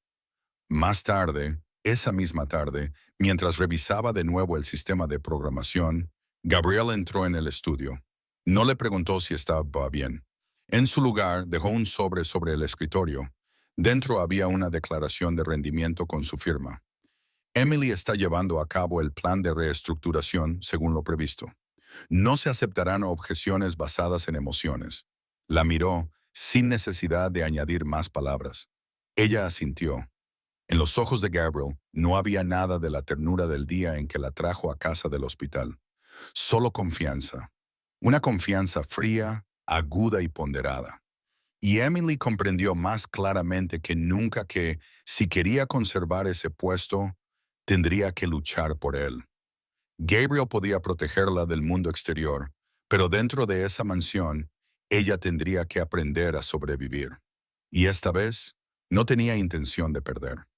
Más tarde, esa misma tarde, mientras revisaba de nuevo el sistema de programación, Gabriel entró en el estudio. No le preguntó si estaba bien. En su lugar, dejó un sobre el escritorio. Dentro había una declaración de rendimiento con su firma. Emily está llevando a cabo el plan de reestructuración según lo previsto. No se aceptarán objeciones basadas en emociones. La miró sin necesidad de añadir más palabras. Ella asintió. En los ojos de Gabriel no había nada de la ternura del día en que la trajo a casa del hospital. Solo confianza. Una confianza fría, aguda y ponderada. Y Emily comprendió más claramente que nunca que, si quería conservar ese puesto, tendría que luchar por él. Gabriel podía protegerla del mundo exterior, pero dentro de esa mansión, ella tendría que aprender a sobrevivir. Y esta vez, no tenía intención de perder.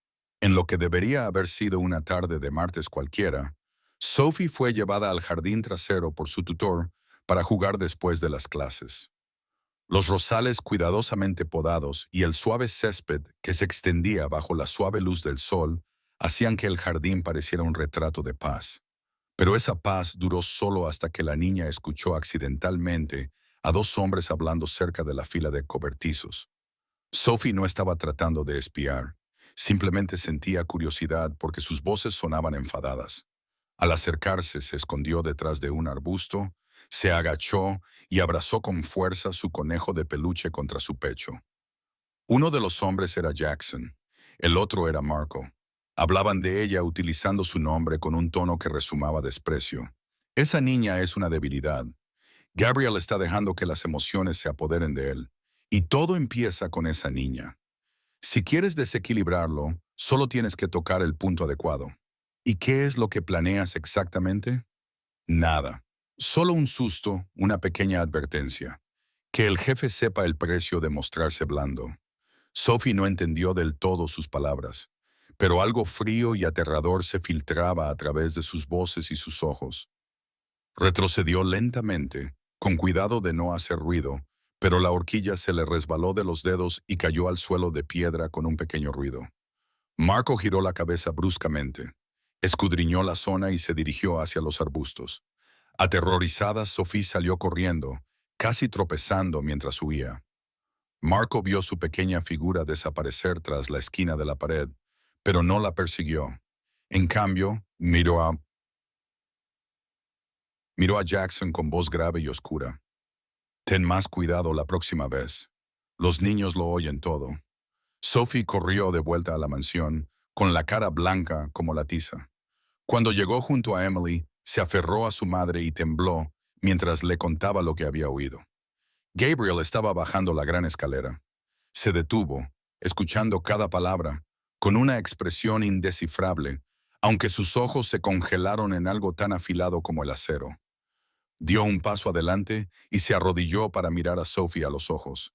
En lo que debería haber sido una tarde de martes cualquiera, Sophie fue llevada al jardín trasero por su tutor para jugar después de las clases. Los rosales cuidadosamente podados y el suave césped que se extendía bajo la suave luz del sol hacían que el jardín pareciera un retrato de paz. Pero esa paz duró solo hasta que la niña escuchó accidentalmente a dos hombres hablando cerca de la fila de cobertizos. Sophie no estaba tratando de espiar, simplemente sentía curiosidad porque sus voces sonaban enfadadas. Al acercarse, se escondió detrás de un arbusto, se agachó y abrazó con fuerza su conejo de peluche contra su pecho. Uno de los hombres era Jackson, el otro era Marco. Hablaban de ella utilizando su nombre con un tono que resumaba desprecio. Esa niña es una debilidad. Gabriel está dejando que las emociones se apoderen de él. Y todo empieza con esa niña. Si quieres desequilibrarlo, solo tienes que tocar el punto adecuado. ¿Y qué es lo que planeas exactamente? Nada. Solo un susto, una pequeña advertencia. Que el jefe sepa el precio de mostrarse blando. Sophie no entendió del todo sus palabras, pero algo frío y aterrador se filtraba a través de sus voces y sus ojos. Retrocedió lentamente, con cuidado de no hacer ruido, pero la horquilla se le resbaló de los dedos y cayó al suelo de piedra con un pequeño ruido. Marco giró la cabeza bruscamente, escudriñó la zona y se dirigió hacia los arbustos. Aterrorizada, Sophie salió corriendo, casi tropezando mientras huía. Marco vio su pequeña figura desaparecer tras la esquina de la pared, pero no la persiguió. En cambio, miró a Jackson con voz grave y oscura. Ten más cuidado la próxima vez. Los niños lo oyen todo. Sophie corrió de vuelta a la mansión, con la cara blanca como la tiza. Cuando llegó junto a Emily, se aferró a su madre y tembló mientras le contaba lo que había oído. Gabriel estaba bajando la gran escalera. Se detuvo, escuchando cada palabra, con una expresión indescifrable, aunque sus ojos se congelaron en algo tan afilado como el acero. Dio un paso adelante y se arrodilló para mirar a Sophie a los ojos.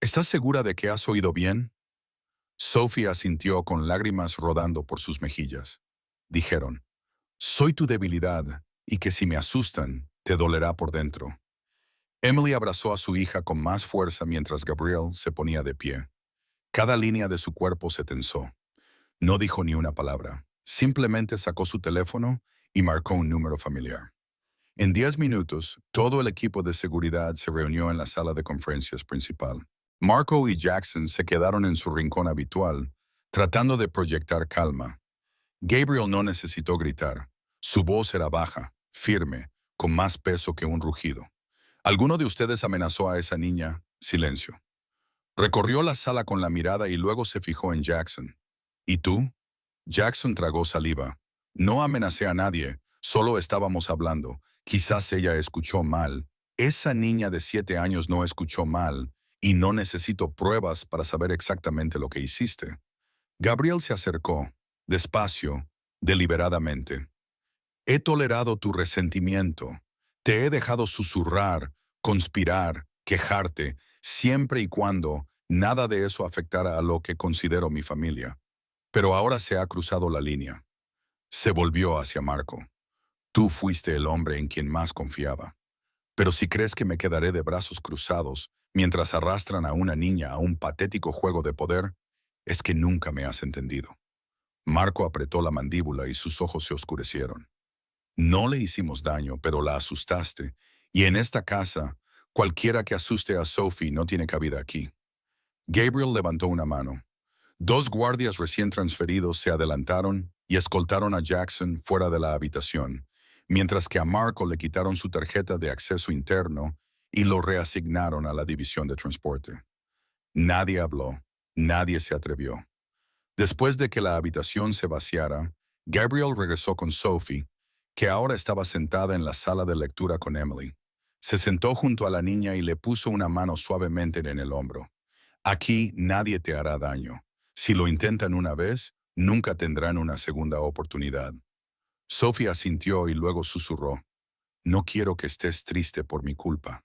¿Estás segura de que has oído bien? Sophie asintió con lágrimas rodando por sus mejillas. Dijeron, soy tu debilidad, y que si me asustan, te dolerá por dentro. Emily abrazó a su hija con más fuerza mientras Gabriel se ponía de pie. Cada línea de su cuerpo se tensó. No dijo ni una palabra. Simplemente sacó su teléfono y marcó un número familiar. En 10 minutos, todo el equipo de seguridad se reunió en la sala de conferencias principal. Marco y Jackson se quedaron en su rincón habitual, tratando de proyectar calma. Gabriel no necesitó gritar. Su voz era baja, firme, con más peso que un rugido. ¿Alguno de ustedes amenazó a esa niña? Silencio. Recorrió la sala con la mirada y luego se fijó en Jackson. ¿Y tú? Jackson tragó saliva. No amenacé a nadie, solo estábamos hablando. Quizás ella escuchó mal. Esa niña de 7 años no escuchó mal, y no necesito pruebas para saber exactamente lo que hiciste. Gabriel se acercó, despacio, deliberadamente. He tolerado tu resentimiento. Te he dejado susurrar, conspirar, quejarte, siempre y cuando nada de eso afectara a lo que considero mi familia. Pero ahora se ha cruzado la línea. Se volvió hacia Marco. Tú fuiste el hombre en quien más confiaba. Pero si crees que me quedaré de brazos cruzados mientras arrastran a una niña a un patético juego de poder, es que nunca me has entendido. Marco apretó la mandíbula y sus ojos se oscurecieron. No le hicimos daño, pero la asustaste, y en esta casa, cualquiera que asuste a Sophie no tiene cabida aquí. Gabriel levantó una mano. Dos guardias recién transferidos se adelantaron y escoltaron a Jackson fuera de la habitación, mientras que a Marco le quitaron su tarjeta de acceso interno y lo reasignaron a la división de transporte. Nadie habló, nadie se atrevió. Después de que la habitación se vaciara, Gabriel regresó con Sophie, que ahora estaba sentada en la sala de lectura con Emily. Se sentó junto a la niña y le puso una mano suavemente en el hombro. Aquí nadie te hará daño. Si lo intentan una vez, nunca tendrán una segunda oportunidad. Sophie asintió y luego susurró. No quiero que estés triste por mi culpa.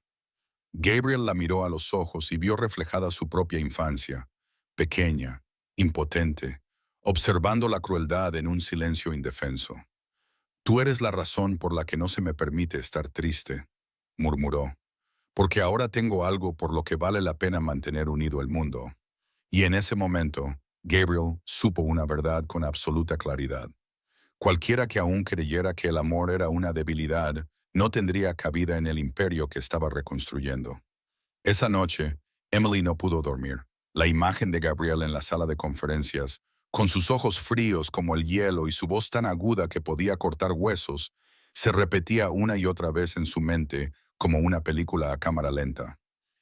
Gabriel la miró a los ojos y vio reflejada su propia infancia, pequeña, impotente, observando la crueldad en un silencio indefenso. Tú eres la razón por la que no se me permite estar triste, murmuró, porque ahora tengo algo por lo que vale la pena mantener unido el mundo. Y en ese momento, Gabriel supo una verdad con absoluta claridad. Cualquiera que aún creyera que el amor era una debilidad, no tendría cabida en el imperio que estaba reconstruyendo. Esa noche, Emily no pudo dormir. La imagen de Gabriel en la sala de conferencias, con sus ojos fríos como el hielo y su voz tan aguda que podía cortar huesos, se repetía una y otra vez en su mente como una película a cámara lenta.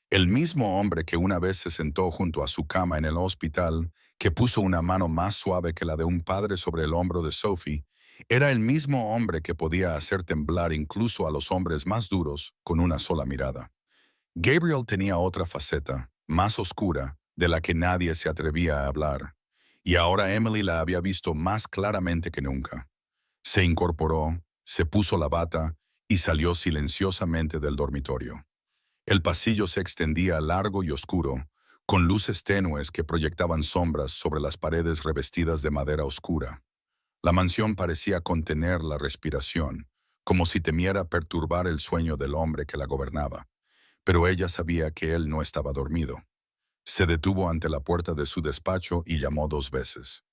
El mismo hombre que una vez se sentó junto a su cama en el hospital, que puso una mano más suave que la de un padre sobre el hombro de Sophie, era el mismo hombre que podía hacer temblar incluso a los hombres más duros con una sola mirada. Gabriel tenía otra faceta, más oscura, de la que nadie se atrevía a hablar, y ahora Emily la había visto más claramente que nunca. Se incorporó, se puso la bata y salió silenciosamente del dormitorio. El pasillo se extendía largo y oscuro, con luces tenues que proyectaban sombras sobre las paredes revestidas de madera oscura. La mansión parecía contener la respiración, como si temiera perturbar el sueño del hombre que la gobernaba. Pero ella sabía que él no estaba dormido. Se detuvo ante la puerta de su despacho y llamó 2 veces.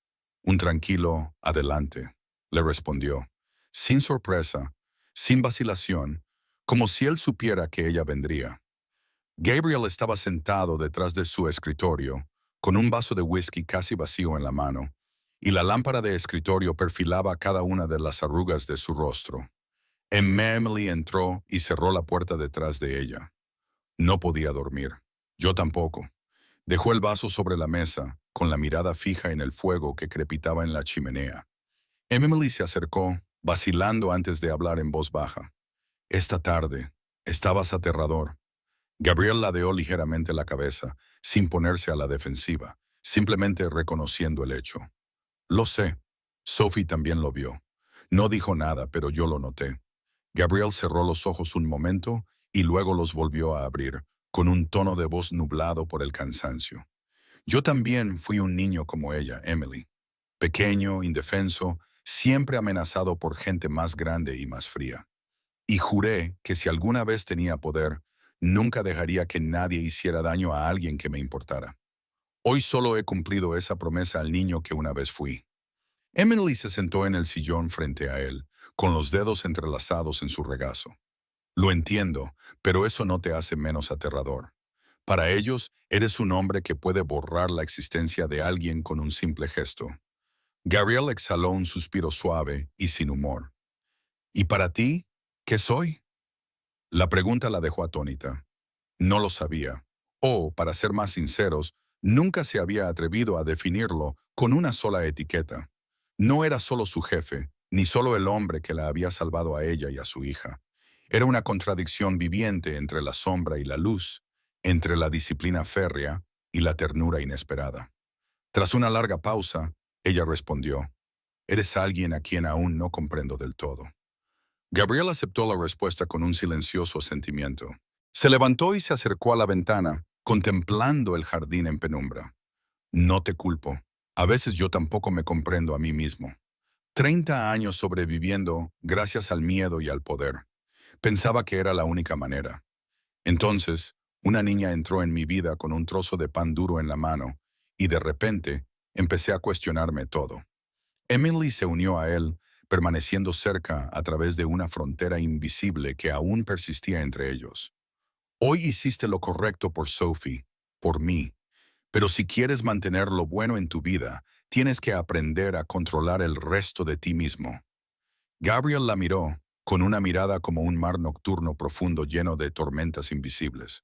Un tranquilo «adelante», le respondió, sin sorpresa, sin vacilación, como si él supiera que ella vendría. Gabriel estaba sentado detrás de su escritorio, con un vaso de whisky casi vacío en la mano, y la lámpara de escritorio perfilaba cada una de las arrugas de su rostro. Emily entró y cerró la puerta detrás de ella. No podía dormir. Yo tampoco. Dejó el vaso sobre la mesa, con la mirada fija en el fuego que crepitaba en la chimenea. Emily se acercó, vacilando antes de hablar en voz baja. Esta tarde, estabas aterrador. Gabriel ladeó ligeramente la cabeza, sin ponerse a la defensiva, simplemente reconociendo el hecho. Lo sé. Sophie también lo vio. No dijo nada, pero yo lo noté. Gabriel cerró los ojos un momento y luego los volvió a abrir, con un tono de voz nublado por el cansancio. Yo también fui un niño como ella, Emily. Pequeño, indefenso, siempre amenazado por gente más grande y más fría. Y juré que si alguna vez tenía poder, nunca dejaría que nadie hiciera daño a alguien que me importara. Hoy solo he cumplido esa promesa al niño que una vez fui. Emily se sentó en el sillón frente a él, con los dedos entrelazados en su regazo. Lo entiendo, pero eso no te hace menos aterrador. Para ellos, eres un hombre que puede borrar la existencia de alguien con un simple gesto. Gabriel exhaló un suspiro suave y sin humor. ¿Y para ti, qué soy? La pregunta la dejó atónita. No lo sabía. O, para ser más sinceros, nunca se había atrevido a definirlo con una sola etiqueta. No era solo su jefe, ni solo el hombre que la había salvado a ella y a su hija. Era una contradicción viviente entre la sombra y la luz, entre la disciplina férrea y la ternura inesperada. Tras una larga pausa, ella respondió, «Eres alguien a quien aún no comprendo del todo. Gabriel aceptó la respuesta con un silencioso asentimiento. Se levantó y se acercó a la ventana, contemplando el jardín en penumbra. No te culpo. A veces yo tampoco me comprendo a mí mismo. 30 años sobreviviendo gracias al miedo y al poder. Pensaba que era la única manera. Entonces, una niña entró en mi vida con un trozo de pan duro en la mano, y de repente empecé a cuestionarme todo. Emily se unió a él, permaneciendo cerca a través de una frontera invisible que aún persistía entre ellos. Hoy hiciste lo correcto por Sophie, por mí, pero si quieres mantener lo bueno en tu vida, tienes que aprender a controlar el resto de ti mismo. Gabriel la miró, con una mirada como un mar nocturno profundo lleno de tormentas invisibles.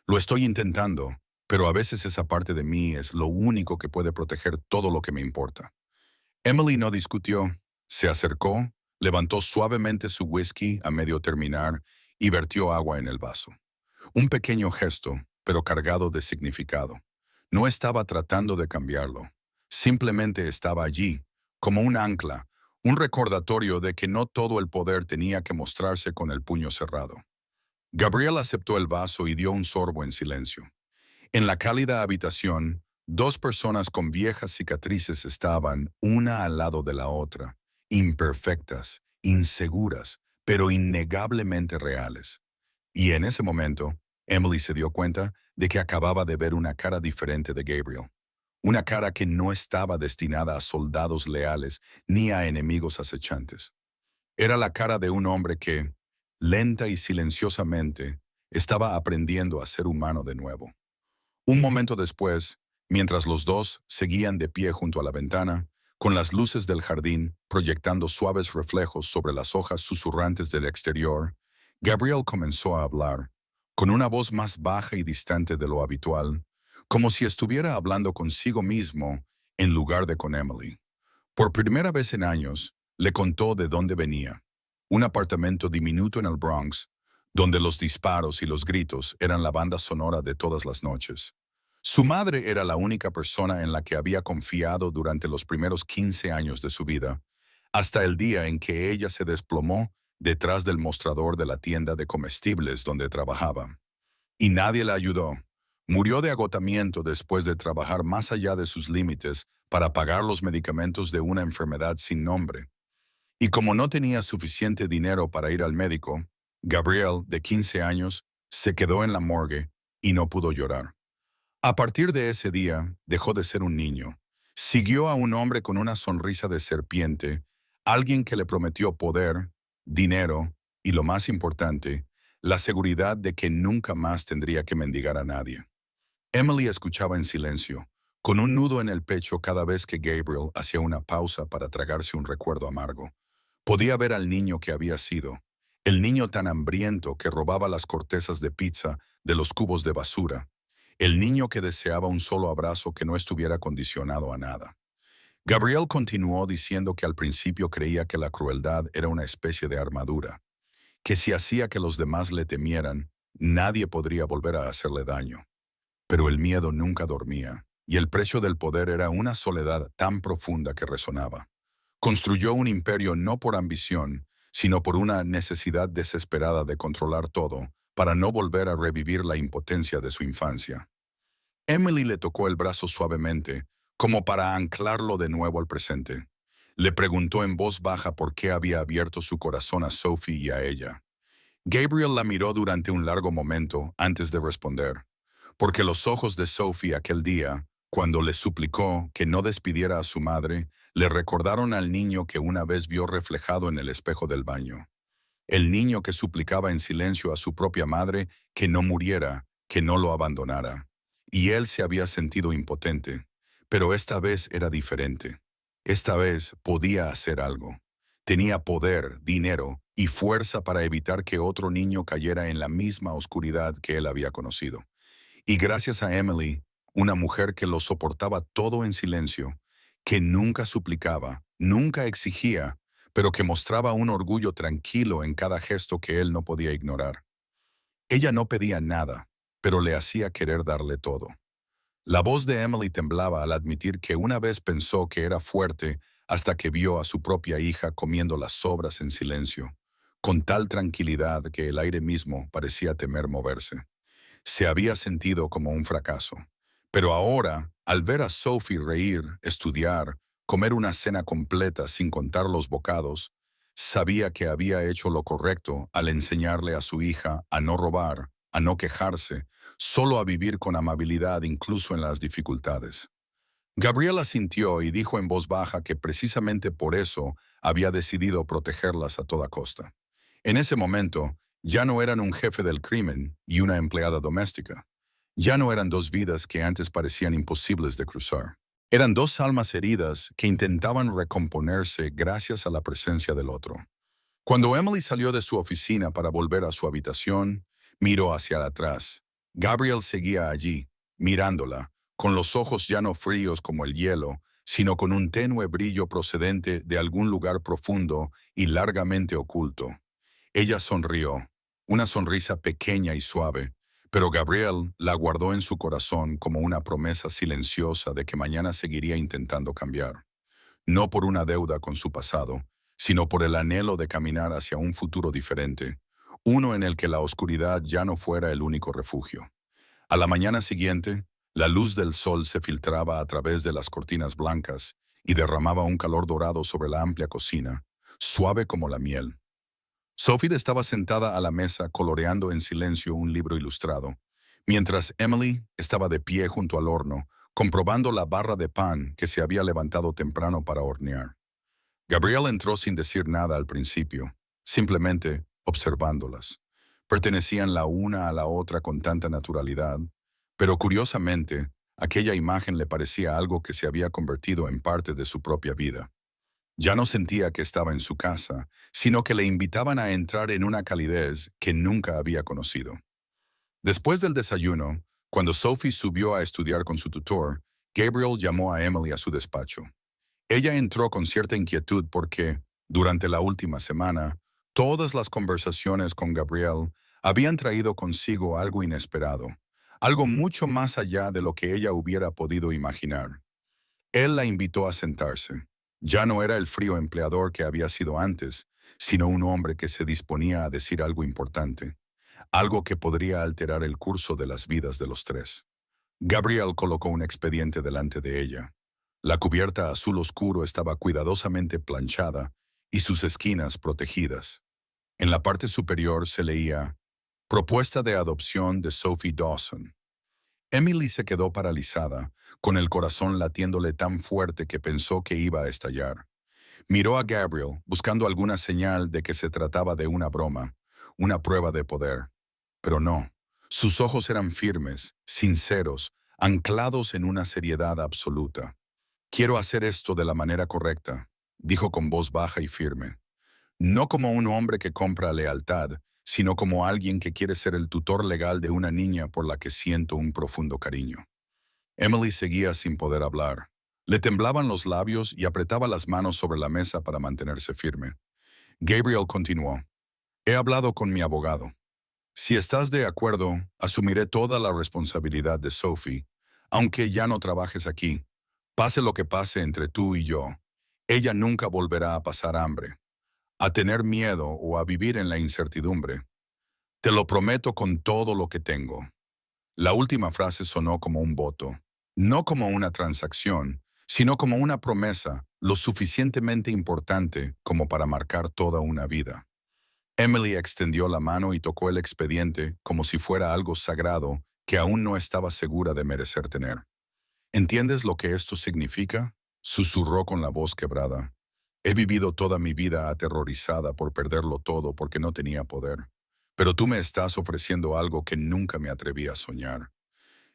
Lo estoy intentando, pero a veces esa parte de mí es lo único que puede proteger todo lo que me importa. Emily no discutió, se acercó, levantó suavemente su whisky a medio terminar y vertió agua en el vaso. Un pequeño gesto, pero cargado de significado. No estaba tratando de cambiarlo. Simplemente estaba allí, como un ancla, un recordatorio de que no todo el poder tenía que mostrarse con el puño cerrado. Gabriel aceptó el vaso y dio un sorbo en silencio. En la cálida habitación, dos personas con viejas cicatrices estaban una al lado de la otra, imperfectas, inseguras, pero innegablemente reales. Y en ese momento, Emily se dio cuenta de que acababa de ver una cara diferente de Gabriel. Una cara que no estaba destinada a soldados leales ni a enemigos acechantes. Era la cara de un hombre que, lenta y silenciosamente, estaba aprendiendo a ser humano de nuevo. Un momento después, mientras los dos seguían de pie junto a la ventana, con las luces del jardín proyectando suaves reflejos sobre las hojas susurrantes del exterior, Gabriel comenzó a hablar, con una voz más baja y distante de lo habitual, como si estuviera hablando consigo mismo en lugar de con Emily. Por primera vez en años, le contó de dónde venía. Un apartamento diminuto en el Bronx, donde los disparos y los gritos eran la banda sonora de todas las noches. Su madre era la única persona en la que había confiado durante los primeros 15 años de su vida, hasta el día en que ella se desplomó detrás del mostrador de la tienda de comestibles donde trabajaba. Y nadie la ayudó. Murió de agotamiento después de trabajar más allá de sus límites para pagar los medicamentos de una enfermedad sin nombre. Y como no tenía suficiente dinero para ir al médico, Gabriel, de 15 años, se quedó en la morgue y no pudo llorar. A partir de ese día, dejó de ser un niño. Siguió a un hombre con una sonrisa de serpiente, alguien que le prometió poder, dinero y, lo más importante, la seguridad de que nunca más tendría que mendigar a nadie. Emily escuchaba en silencio, con un nudo en el pecho cada vez que Gabriel hacía una pausa para tragarse un recuerdo amargo. Podía ver al niño que había sido, el niño tan hambriento que robaba las cortezas de pizza de los cubos de basura, el niño que deseaba un solo abrazo que no estuviera condicionado a nada. Gabriel continuó diciendo que al principio creía que la crueldad era una especie de armadura, que si hacía que los demás le temieran, nadie podría volver a hacerle daño. Pero el miedo nunca dormía, y el precio del poder era una soledad tan profunda que resonaba. Construyó un imperio no por ambición, sino por una necesidad desesperada de controlar todo, para no volver a revivir la impotencia de su infancia. Emily le tocó el brazo suavemente, como para anclarlo de nuevo al presente. Le preguntó en voz baja por qué había abierto su corazón a Sophie y a ella. Gabriel la miró durante un largo momento antes de responder, porque los ojos de Sophie aquel día, cuando le suplicó que no despidiera a su madre, le recordaron al niño que una vez vio reflejado en el espejo del baño. El niño que suplicaba en silencio a su propia madre que no muriera, que no lo abandonara. Y él se había sentido impotente, pero esta vez era diferente. Esta vez podía hacer algo. Tenía poder, dinero y fuerza para evitar que otro niño cayera en la misma oscuridad que él había conocido. Y gracias a Emily, una mujer que lo soportaba todo en silencio, que nunca suplicaba, nunca exigía, pero que mostraba un orgullo tranquilo en cada gesto que él no podía ignorar. Ella no pedía nada, pero le hacía querer darle todo. La voz de Emily temblaba al admitir que una vez pensó que era fuerte hasta que vio a su propia hija comiendo las sobras en silencio, con tal tranquilidad que el aire mismo parecía temer moverse. Se había sentido como un fracaso. Pero ahora, al ver a Sophie reír, estudiar, comer una cena completa sin contar los bocados, sabía que había hecho lo correcto al enseñarle a su hija a no robar, a no quejarse, solo a vivir con amabilidad incluso en las dificultades. Gabriela sintió y dijo en voz baja que precisamente por eso había decidido protegerlas a toda costa. En ese momento, ya no eran un jefe del crimen y una empleada doméstica. Ya no eran dos vidas que antes parecían imposibles de cruzar. Eran dos almas heridas que intentaban recomponerse gracias a la presencia del otro. Cuando Emily salió de su oficina para volver a su habitación, miró hacia atrás. Gabriel seguía allí, mirándola, con los ojos ya no fríos como el hielo, sino con un tenue brillo procedente de algún lugar profundo y largamente oculto. Ella sonrió, una sonrisa pequeña y suave, pero Gabriel la guardó en su corazón como una promesa silenciosa de que mañana seguiría intentando cambiar. No por una deuda con su pasado, sino por el anhelo de caminar hacia un futuro diferente, uno en el que la oscuridad ya no fuera el único refugio. A la mañana siguiente, la luz del sol se filtraba a través de las cortinas blancas y derramaba un calor dorado sobre la amplia cocina, suave como la miel. Sophie estaba sentada a la mesa coloreando en silencio un libro ilustrado, mientras Emily estaba de pie junto al horno, comprobando la barra de pan que se había levantado temprano para hornear. Gabriel entró sin decir nada al principio, simplemente observándolas. Pertenecían la una a la otra con tanta naturalidad, pero curiosamente, aquella imagen le parecía algo que se había convertido en parte de su propia vida. Ya no sentía que estaba en su casa, sino que le invitaban a entrar en una calidez que nunca había conocido. Después del desayuno, cuando Sophie subió a estudiar con su tutor, Gabriel llamó a Emily a su despacho. Ella entró con cierta inquietud porque, durante la última semana, todas las conversaciones con Gabriel habían traído consigo algo inesperado, algo mucho más allá de lo que ella hubiera podido imaginar. Él la invitó a sentarse. Ya no era el frío empleador que había sido antes, sino un hombre que se disponía a decir algo importante, algo que podría alterar el curso de las vidas de los tres. Gabriel colocó un expediente delante de ella. La cubierta azul oscuro estaba cuidadosamente planchada y sus esquinas protegidas. En la parte superior se leía Propuesta de adopción de Sophie Dawson. Emily se quedó paralizada, con el corazón latiéndole tan fuerte que pensó que iba a estallar. Miró a Gabriel, buscando alguna señal de que se trataba de una broma, una prueba de poder. Pero no, sus ojos eran firmes, sinceros, anclados en una seriedad absoluta. Quiero hacer esto de la manera correcta, dijo con voz baja y firme. No como un hombre que compra lealtad, sino como alguien que quiere ser el tutor legal de una niña por la que siento un profundo cariño. Emily seguía sin poder hablar. Le temblaban los labios y apretaba las manos sobre la mesa para mantenerse firme. Gabriel continuó. He hablado con mi abogado. Si estás de acuerdo, asumiré toda la responsabilidad de Sophie, aunque ya no trabajes aquí. Pase lo que pase entre tú y yo, ella nunca volverá a pasar hambre, a tener miedo o a vivir en la incertidumbre. Te lo prometo con todo lo que tengo. La última frase sonó como un voto, no como una transacción, sino como una promesa lo suficientemente importante como para marcar toda una vida. Emily extendió la mano y tocó el expediente como si fuera algo sagrado que aún no estaba segura de merecer tener. ¿Entiendes lo que esto significa? Susurró con la voz quebrada. He vivido toda mi vida aterrorizada por perderlo todo porque no tenía poder. Pero tú me estás ofreciendo algo que nunca me atreví a soñar.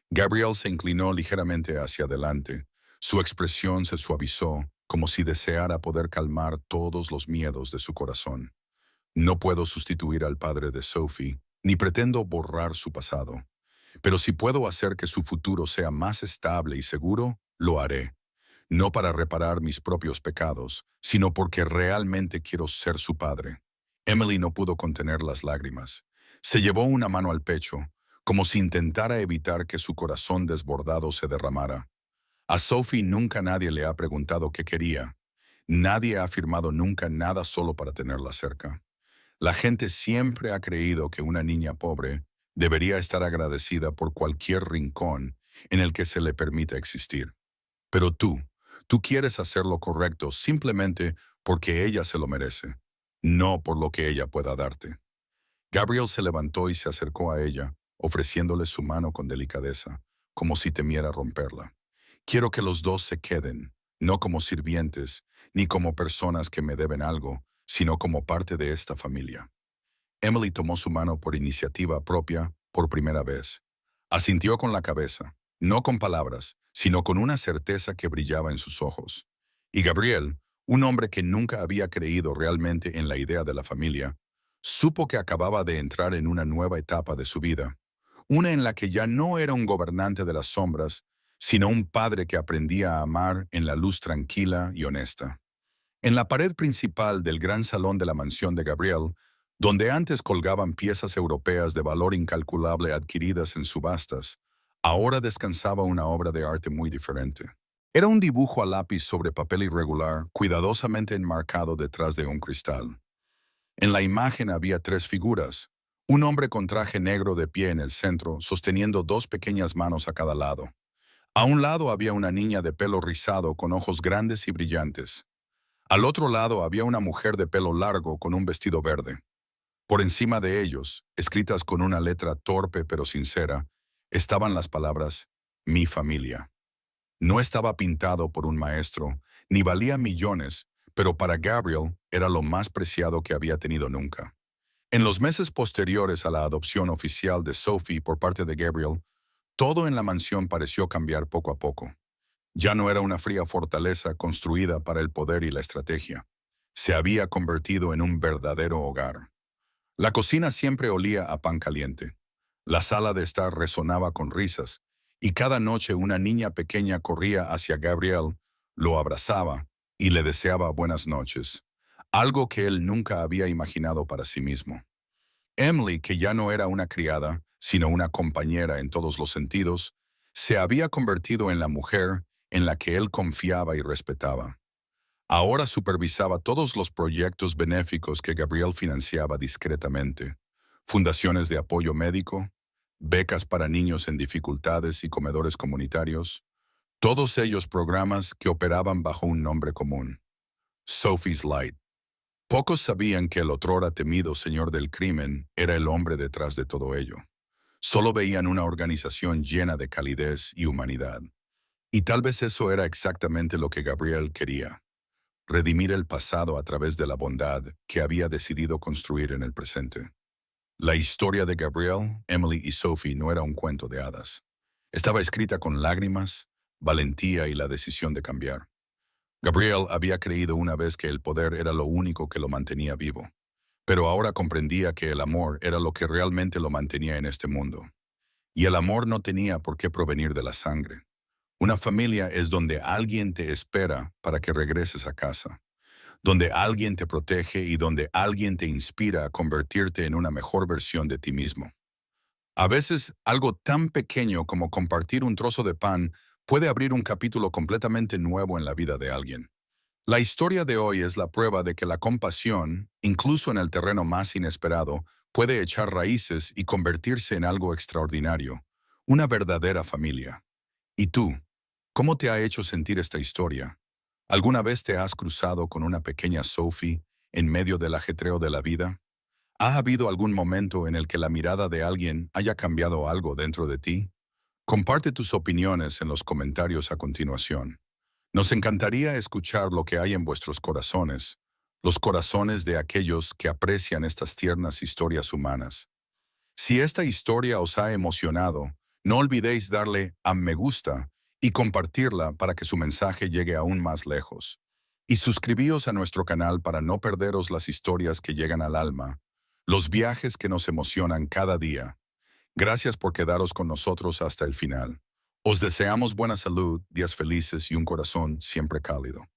Gabriel se inclinó ligeramente hacia adelante. Su expresión se suavizó, como si deseara poder calmar todos los miedos de su corazón. No puedo sustituir al padre de Sophie, ni pretendo borrar su pasado. Pero si puedo hacer que su futuro sea más estable y seguro, lo haré. No para reparar mis propios pecados, sino porque realmente quiero ser su padre. Emily no pudo contener las lágrimas. Se llevó una mano al pecho, como si intentara evitar que su corazón desbordado se derramara. A Sophie nunca nadie le ha preguntado qué quería. Nadie ha afirmado nunca nada solo para tenerla cerca. La gente siempre ha creído que una niña pobre debería estar agradecida por cualquier rincón en el que se le permita existir. Pero tú quieres hacer lo correcto simplemente porque ella se lo merece, no por lo que ella pueda darte. Gabriel se levantó y se acercó a ella, ofreciéndole su mano con delicadeza, como si temiera romperla. Quiero que los dos se queden, no como sirvientes, ni como personas que me deben algo, sino como parte de esta familia. Emily tomó su mano por iniciativa propia por primera vez. Asintió con la cabeza, no con palabras, sino con una certeza que brillaba en sus ojos. Y Gabriel, un hombre que nunca había creído realmente en la idea de la familia, supo que acababa de entrar en una nueva etapa de su vida, una en la que ya no era un gobernante de las sombras, sino un padre que aprendía a amar en la luz tranquila y honesta. En la pared principal del gran salón de la mansión de Gabriel, donde antes colgaban piezas europeas de valor incalculable adquiridas en subastas, ahora descansaba una obra de arte muy diferente. Era un dibujo a lápiz sobre papel irregular, cuidadosamente enmarcado detrás de un cristal. En la imagen había tres figuras: un hombre con traje negro de pie en el centro, sosteniendo dos pequeñas manos a cada lado. A un lado había una niña de pelo rizado con ojos grandes y brillantes. Al otro lado había una mujer de pelo largo con un vestido verde. Por encima de ellos, escritas con una letra torpe pero sincera, estaban las palabras «Mi familia». No estaba pintado por un maestro, ni valía millones, pero para Gabriel era lo más preciado que había tenido nunca. En los meses posteriores a la adopción oficial de Sophie por parte de Gabriel, todo en la mansión pareció cambiar poco a poco. Ya no era una fría fortaleza construida para el poder y la estrategia. Se había convertido en un verdadero hogar. La cocina siempre olía a pan caliente. La sala de estar resonaba con risas, y cada noche una niña pequeña corría hacia Gabriel, lo abrazaba y le deseaba buenas noches, algo que él nunca había imaginado para sí mismo. Emily, que ya no era una criada, sino una compañera en todos los sentidos, se había convertido en la mujer en la que él confiaba y respetaba. Ahora supervisaba todos los proyectos benéficos que Gabriel financiaba discretamente: fundaciones de apoyo médico, becas para niños en dificultades y comedores comunitarios, todos ellos programas que operaban bajo un nombre común: Sophie's Light. Pocos sabían que el otrora temido señor del crimen era el hombre detrás de todo ello. Solo veían una organización llena de calidez y humanidad. Y tal vez eso era exactamente lo que Gabriel quería: redimir el pasado a través de la bondad que había decidido construir en el presente. La historia de Gabriel, Emily y Sophie no era un cuento de hadas. Estaba escrita con lágrimas, valentía y la decisión de cambiar. Gabriel había creído una vez que el poder era lo único que lo mantenía vivo, pero ahora comprendía que el amor era lo que realmente lo mantenía en este mundo. Y el amor no tenía por qué provenir de la sangre. Una familia es donde alguien te espera para que regreses a casa, donde alguien te protege y donde alguien te inspira a convertirte en una mejor versión de ti mismo. A veces, algo tan pequeño como compartir un trozo de pan puede abrir un capítulo completamente nuevo en la vida de alguien. La historia de hoy es la prueba de que la compasión, incluso en el terreno más inesperado, puede echar raíces y convertirse en algo extraordinario, una verdadera familia. ¿Y tú? ¿Cómo te ha hecho sentir esta historia? ¿Alguna vez te has cruzado con una pequeña Sophie en medio del ajetreo de la vida? ¿Ha habido algún momento en el que la mirada de alguien haya cambiado algo dentro de ti? Comparte tus opiniones en los comentarios a continuación. Nos encantaría escuchar lo que hay en vuestros corazones, los corazones de aquellos que aprecian estas tiernas historias humanas. Si esta historia os ha emocionado, no olvidéis darle a me gusta y compartirla para que su mensaje llegue aún más lejos. Y suscribíos a nuestro canal para no perderos las historias que llegan al alma, los viajes que nos emocionan cada día. Gracias por quedaros con nosotros hasta el final. Os deseamos buena salud, días felices y un corazón siempre cálido.